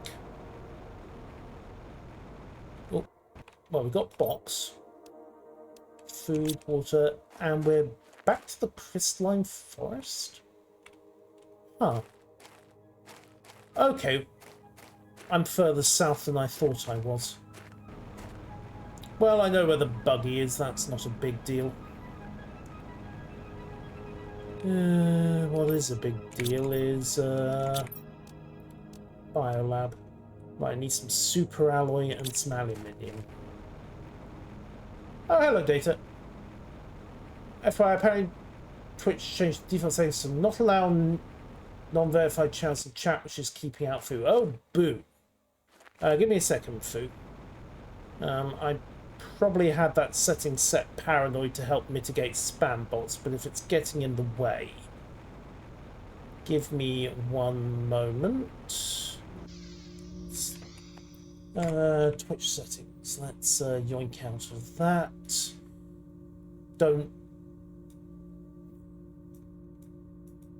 Oh, well, we've got box, food, water, and we're back to the crystalline forest? Huh. Okay. I'm further south than I thought I was. Well, I know where the buggy is. That's not a big deal. What is a big deal is biolab. Right, I need some super alloy and some aluminium. Oh, hello, data. FYI, apparently Twitch changed the default settings to not allow non-verified channels in chat, which is keeping out Foo. Oh, boo. Give me a second, Foo. I probably had that setting set paranoid to help mitigate spam bots, but if it's getting in the way, give me one moment. Twitch settings. Let's yoink out of that. Don't.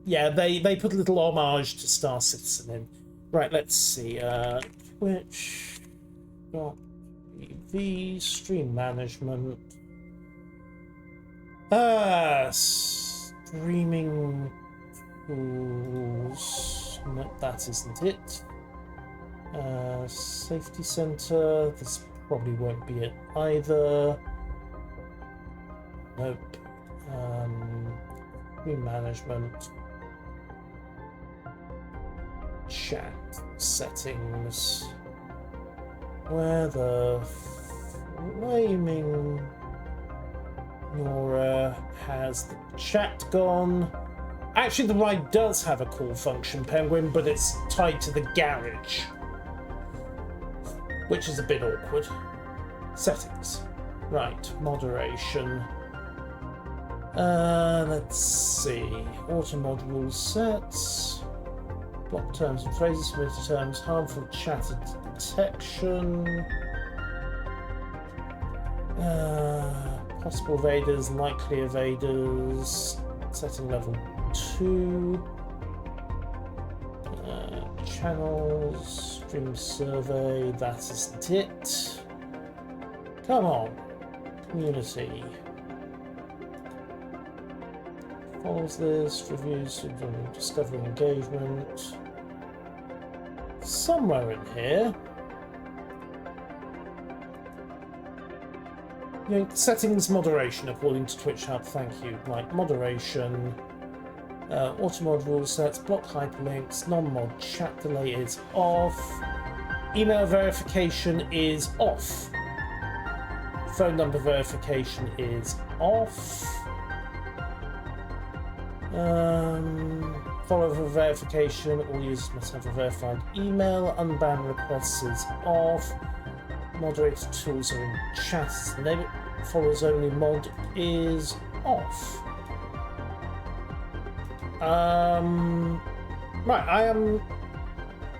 Yeah, they put a little homage to Star Citizen in. Right, let's see. Twitch.tv stream management. Streaming tools. No, that isn't it. Safety center. This probably won't be it either. Nope. Stream management. Chat settings. Where the flaming Nora has the chat gone? Actually, the ride does have a call function, Penguin, but it's tied to the garage, which is a bit awkward. Settings. Right, moderation. Let's see. Auto mod rules sets. Block terms and phrases, submitted terms, harmful chatter detection. Possible evaders, likely evaders. Setting level 2. channels, stream survey, that isn't it. Come on, community. Follows this, reviews, discovering engagement. Somewhere in here. Settings moderation according to Twitch Hub, thank you. Right, moderation. Automod rule sets, block hyperlinks, non-mod chat delay is off. Email verification is off. Phone number verification is off. Follower verification, all users must have a verified email. Unban requests is off. Moderator tools are in chat. Followers only mod is off. Right,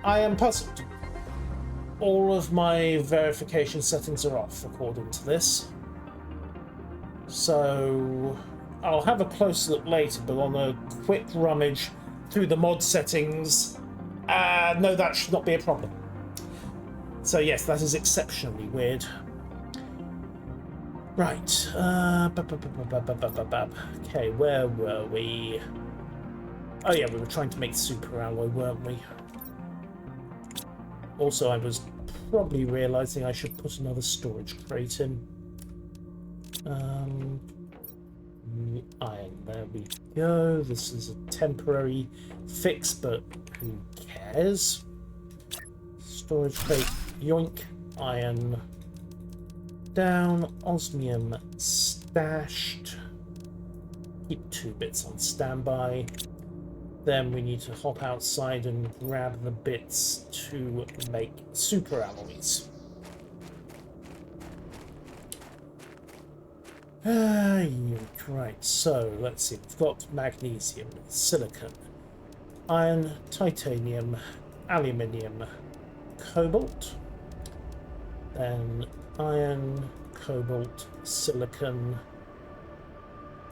I am puzzled. All of my verification settings are off according to this. So I'll have a closer look later, but on a quick rummage through the mod settings, no, that should not be a problem. So yes, that is exceptionally weird. Right. Okay, where were we? Oh yeah, we were trying to make super alloy, weren't we? Also, I was probably realizing I should put another storage crate in. Iron, there we go. This is a temporary fix, but who cares? Storage crate, yoink. Iron down, osmium stashed. Keep 2 bits on standby. Then we need to hop outside and grab the bits to make super alloys. Right, so let's see, we've got magnesium, silicon, iron, titanium, aluminium, cobalt, then iron, cobalt, silicon,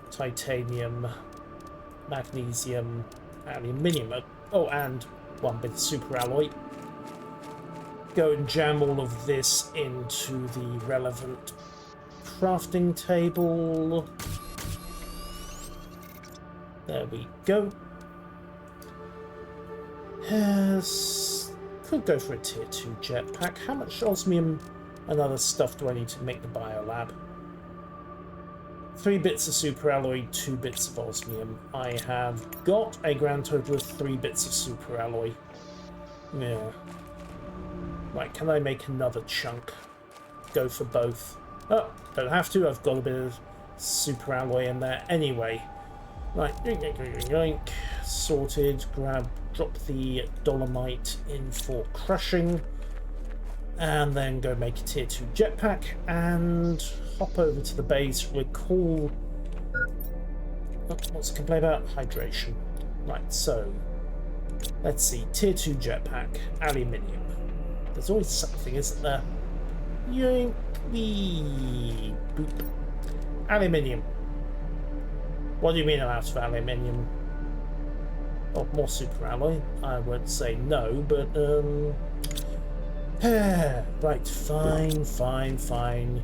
titanium, magnesium, aluminium. Oh, and 1 bit of super alloy. Go and jam all of this into the relevant crafting table. There we go. Yes, could go for a tier 2 jetpack. How much osmium and other stuff do I need to make the biolab? 3 bits of super alloy, 2 bits of osmium. I have got a grand total of 3 bits of super alloy. Yeah. Right, can I make another chunk? Go for both. Oh, don't have to. I've got a bit of super alloy in there anyway. Right, yoink. Sorted. Drop the dolomite in for crushing. And then go make a tier 2 jetpack and hop over to the base, recall. What's the complaint about? Hydration. Right, so let's see. Tier 2 jetpack, aluminium. There's always something, isn't there? Yoink. Wee. Boop. Aluminium. What do you mean I'm out of aluminium? Oh, more super alloy. I won't say no, but right, fine.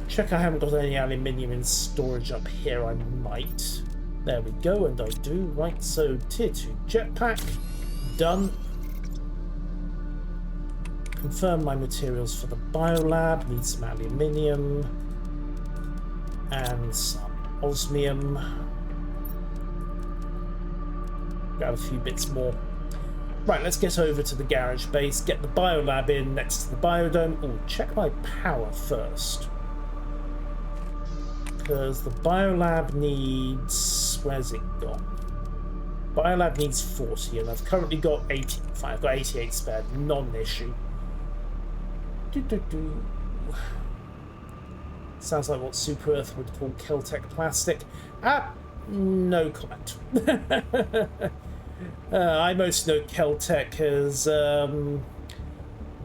Check I haven't got any aluminium in storage up here. I might. There we go, and I do. Right, so tier 2 jetpack done. Confirm my materials for the biolab. Need some aluminium and some osmium. Grab a few bits more. Right, let's get over to the garage base, get the biolab in next to the biodome. Oh, check my power first. Because the biolab needs... Where's it gone? Biolab needs 40, and I've currently got 80. Fine, I've got 88 spare, non-issue. Sounds like what Super Earth would call Keltec plastic. No comment. I most know Keltec as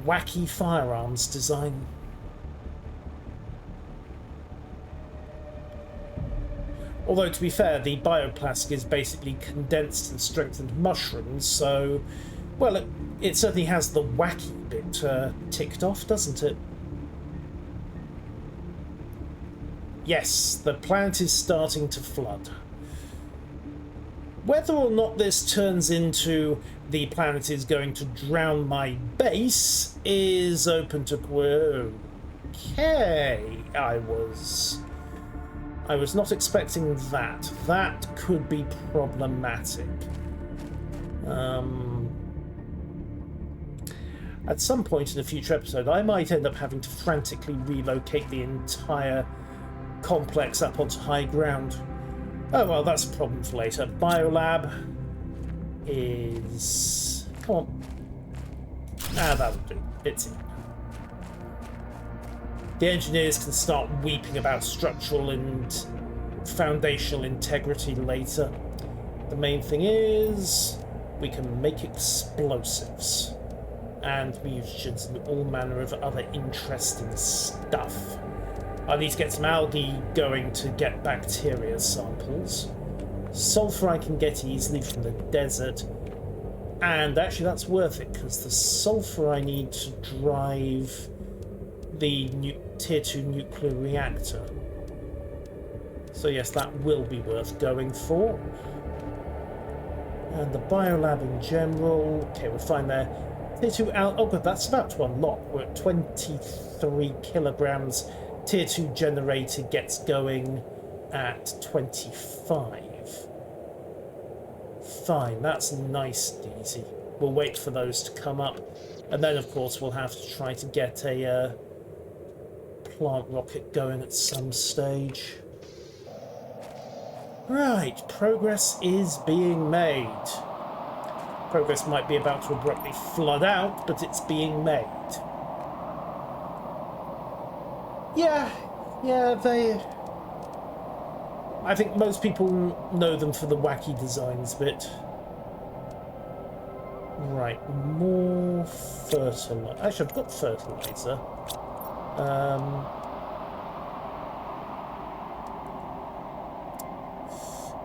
wacky firearms design. Although, to be fair, the bioplastic is basically condensed and strengthened mushrooms, so, well, it certainly has the wacky bit ticked off, doesn't it? Yes, the planet is starting to flood. Whether or not this turns into the planet is going to drown my base is open to okay. I was not expecting that. That could be problematic. At some point in a future episode, I might end up having to frantically relocate the entire complex up onto high ground. Oh well, that's a problem for later. Biolab is... Come on. Ah, that'll do. It's in. The engineers can start weeping about structural and foundational integrity later. The main thing is we can make explosives and mutagens and all manner of other interesting stuff. I need to get some algae going to get bacteria samples. Sulfur I can get easily from the desert. And actually that's worth it, because the sulfur I need to drive the Tier 2 nuclear reactor. So yes, that will be worth going for. And the biolab in general. Okay, we're fine there. Tier 2 oh good, that's about to unlock. We're at 23 kilograms. Tier 2 generator gets going at 25. Fine, that's nice and easy. We'll wait for those to come up. And then, of course, we'll have to try to get a plant rocket going at some stage. Right, progress is being made. Progress might be about to abruptly flood out, but it's being made. Yeah, I think most people know them for the wacky designs bit. Right, more fertilizer. Actually, I've got fertilizer.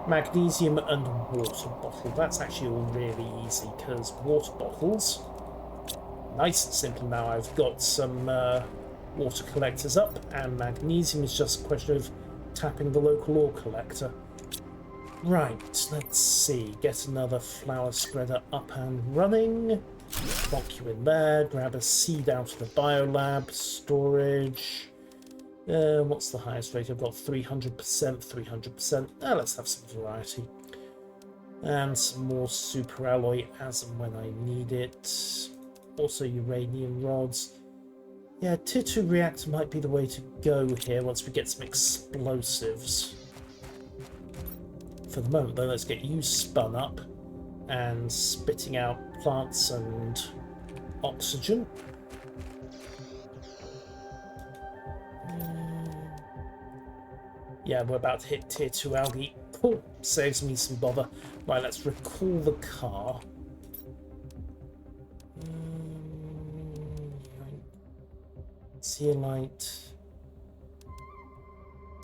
Magnesium and water bottle. That's actually all really easy, because water bottles, nice and simple now. I've got some water collectors up, and magnesium is just a question of tapping the local ore collector. Right, let's see. Get another flower spreader up and running. Plonk you in there. Grab a seed out of the biolab. Storage. What's the highest rate? I've got 300%, 300%. Let's have some variety. And some more super alloy as and when I need it. Also uranium rods. Yeah, Tier 2 reactor might be the way to go here once we get some explosives. For the moment, though, let's get you spun up and spitting out plants and oxygen. Yeah, we're about to hit Tier 2 algae. Cool, saves me some bother. Right, let's recall the car. Zeolite.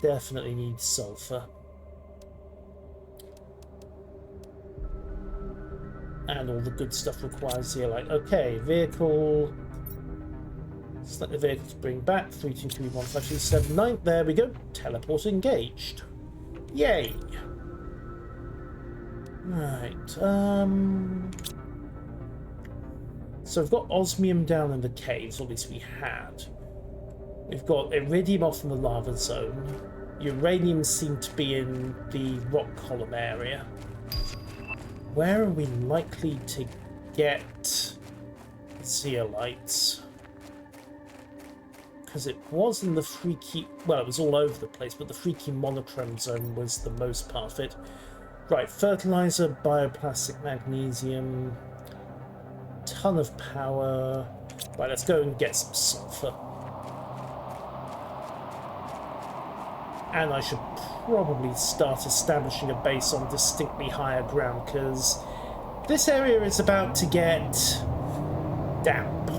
Definitely need sulfur. And all the good stuff requires zeolite. Okay, vehicle. Select the vehicle to bring back. 3231579. There we go. Teleport engaged. Yay. Right. So we've got osmium down in the caves, or at least we had. We've got iridium off in the lava zone. Uranium seemed to be in the rock column area. Where are we likely to get zeolites? Because it was in the freaky... Well, it was all over the place, but the freaky monochrome zone was the most part of it. Right, fertilizer, bioplastic, magnesium... Ton of power. Right, let's go and get some sulfur. And I should probably start establishing a base on distinctly higher ground, because this area is about to get damp.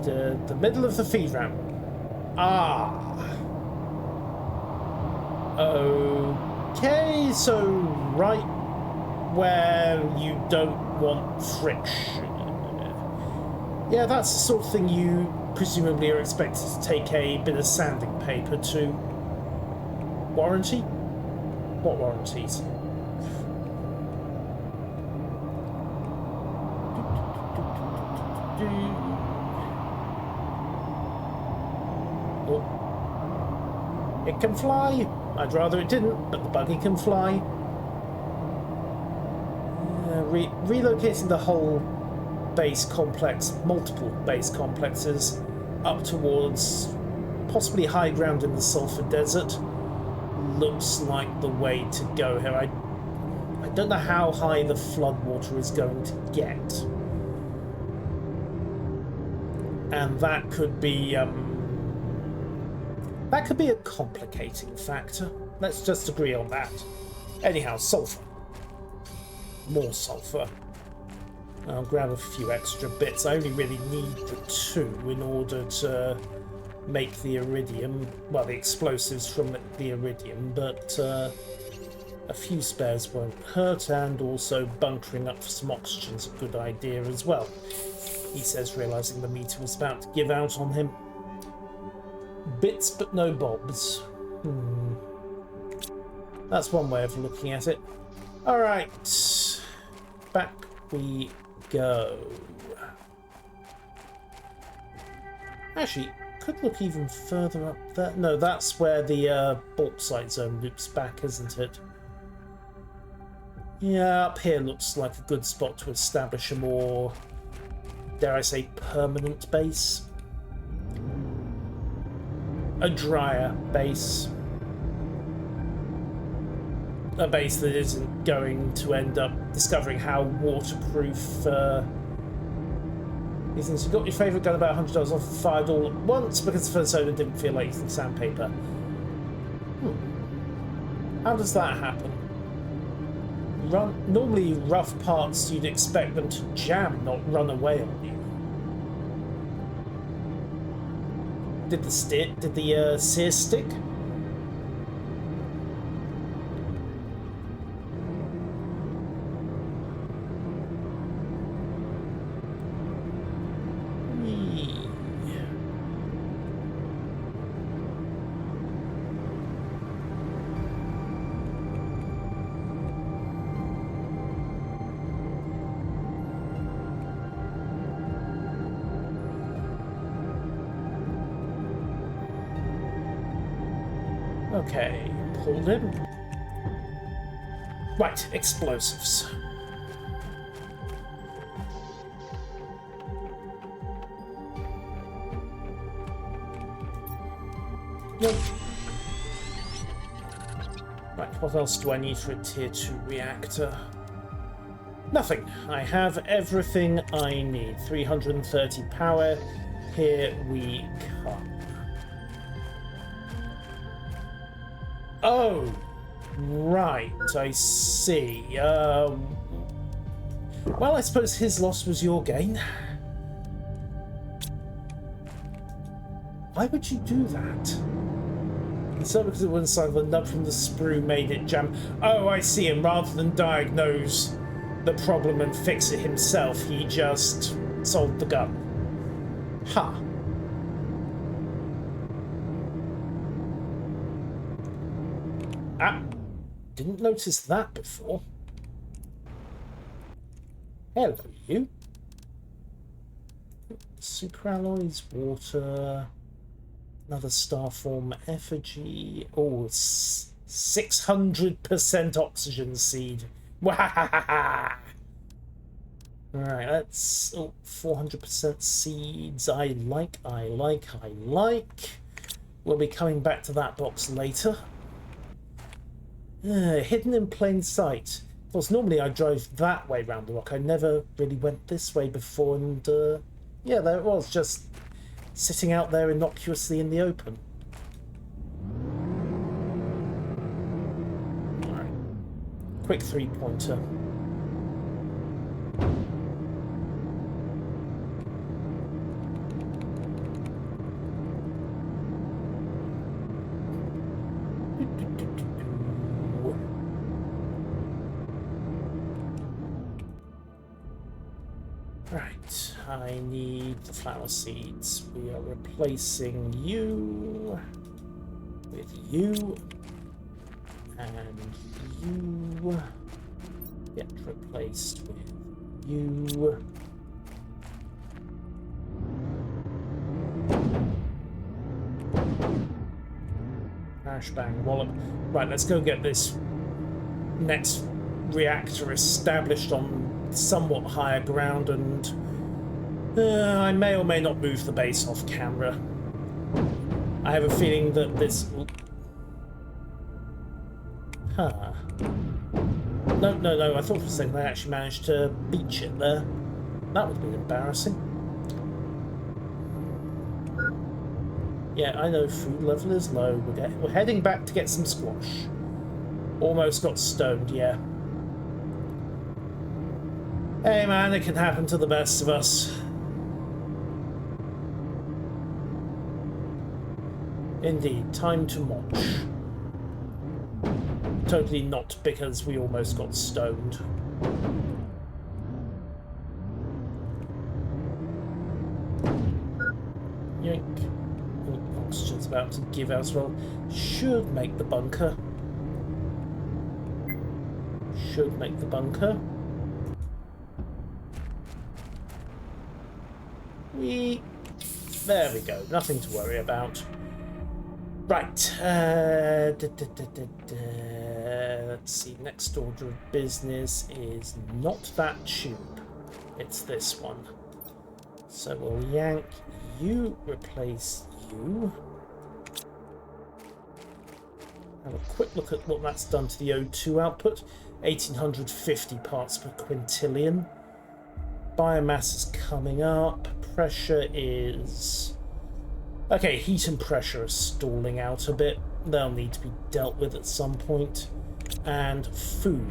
The middle of the feed ramp. Ah. Okay, so right where you don't want friction. Yeah, that's the sort of thing you presumably are expected to take a bit of sanding paper to. Warranty? What warranties? Oh. It can fly. I'd rather it didn't, but the buggy can fly. Relocating the whole base complex, multiple base complexes, up towards possibly high ground in the Sulphur Desert looks like the way to go here. I don't know how high the floodwater is going to get, and that could be a complicating factor. Let's just agree on that. Anyhow, sulphur. More sulphur. I'll grab a few extra bits. I only really need the 2 in order to make the iridium, well, the explosives from the iridium, but a few spares won't hurt, and also bunkering up for some oxygen's a good idea as well, he says, realising the meter was about to give out on him. Bits but no bobs. That's one way of looking at it. Alright, back we go. Actually, could look even further up there. No, that's where the bauxite zone loops back, isn't it? Yeah, up here looks like a good spot to establish a more, dare I say, permanent base. A drier base. A base that isn't going to end up discovering how waterproof these things. You got your favourite gun about $100 off, fired all at once because the first owner didn't feel like using sandpaper. How does that happen? Normally rough parts you'd expect them to jam, not run away on you. Did the sear stick? Okay, pulled in. Right, explosives. Nope. Right, what else do I need for a tier 2 reactor? Nothing. I have everything I need. 330 power. Here we come. Oh, right, I see. Well, I suppose his loss was your gain. Why would you do that? It's not because it was inside the nub from the sprue made it jam. Oh, I see. And rather than diagnose the problem and fix it himself, he just sold the gun. Ha. Didn't notice that before. Hello, you. Superalloys, water, another starform effigy. Oh, 600% oxygen seed. Wahahaha! Alright, that's 400% seeds. I like. We'll be coming back to that box later. Hidden in plain sight. Of course, normally I drive that way round the rock. I never really went this way before, and yeah, there it was, just sitting out there innocuously in the open. Alright. Quick 3-pointer. Right, I need the flower seeds. We are replacing you with you, and you get replaced with you. Crash, bang, wallop. Right, let's go get this next reactor established on somewhat higher ground, and I may or may not move the base off camera. I have a feeling that this... Huh. No, I thought for a second I actually managed to beach it there. That would be embarrassing. Yeah, I know food level is low. We're heading back to get some squash. Almost got stoned, yeah. Hey man, it can happen to the best of us. Indeed, time to march. Totally not because we almost got stoned. Yoink. Oh, oxygen's about to give out as well. Should make the bunker. Should make the bunker. There we go. Nothing to worry about. Right. Let's see. Next order of business is not that tube. It's this one. So we'll yank you, replace you. Have a quick look at what that's done to the O2 output. 1850 parts per quintillion. Biomass is coming up. Pressure is... Okay, heat and pressure are stalling out a bit. They'll need to be dealt with at some point. And food.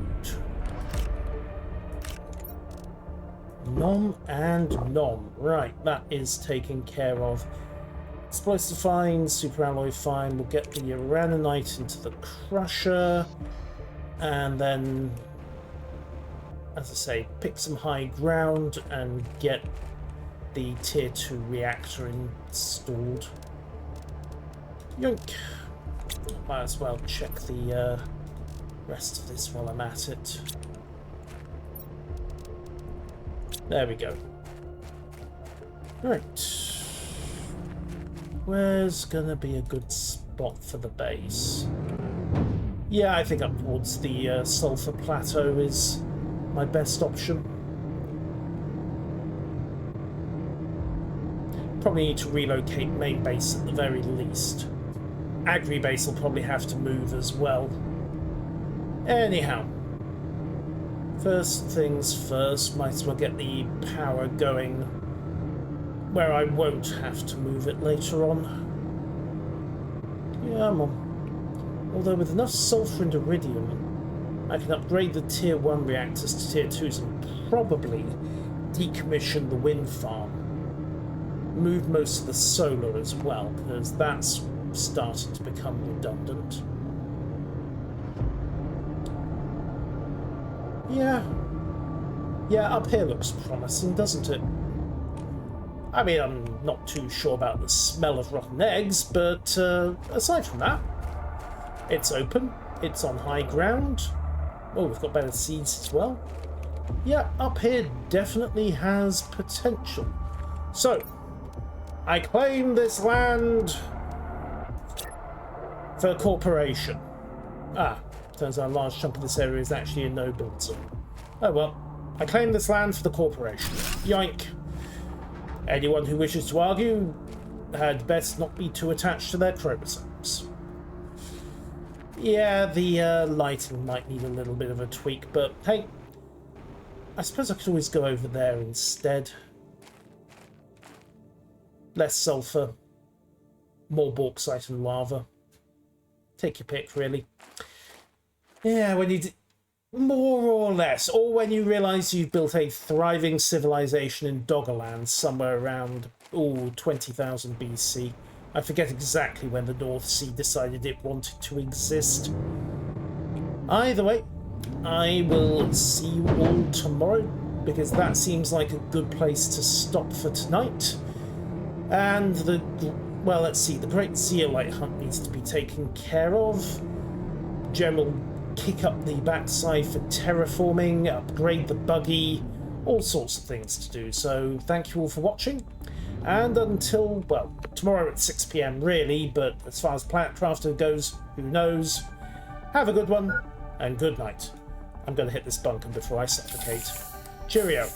Nom and nom. Right, that is taken care of. Explosive fine, superalloy fine. We'll get the uraninite into the crusher. And then, as I say, pick some high ground and get the tier 2 reactor installed. Yoink. Might as well check the rest of this while I'm at it. There we go. Right. Where's gonna be a good spot for the base? Yeah, I think up towards the sulfur plateau is my best option. Probably need to relocate main base at the very least. Agri base will probably have to move as well. Anyhow, first things first, might as well get the power going where I won't have to move it later on. Yeah, I'm on. Although with enough sulfur and iridium, I can upgrade the tier 1 reactors to tier 2s and probably decommission the wind farm. Move most of the solar as well, because that's starting to become redundant. Yeah, up here looks promising, doesn't it? I mean, I'm not too sure about the smell of rotten eggs, but aside from that, it's open, it's on high ground. Oh, we've got better seeds as well. Yeah, up here definitely has potential. So, I claim this land for a corporation. Ah, turns out a large chunk of this area is actually a no-build zone. Oh well, I claim this land for the corporation. Yoink. Anyone who wishes to argue had best not be too attached to their chromosomes. Yeah, the lighting might need a little bit of a tweak, but hey, I suppose I could always go over there instead. Less sulfur, more bauxite and lava. Take your pick, really. Yeah, when you more or less, or when you realise you've built a thriving civilization in Doggerland somewhere around 20,000 BC. I forget exactly when the North Sea decided it wanted to exist. Either way, I will see you all tomorrow. because that seems like a good place to stop for tonight. And well, let's see, the Great Zeolite Hunt needs to be taken care of. Jem will kick up the backside for terraforming, upgrade the buggy, all sorts of things to do. So thank you all for watching, and until, well, tomorrow at 6 PM really, but as far as Planet Crafter goes, who knows. Have a good one, and good night. I'm going to hit this bunker before I suffocate. Cheerio.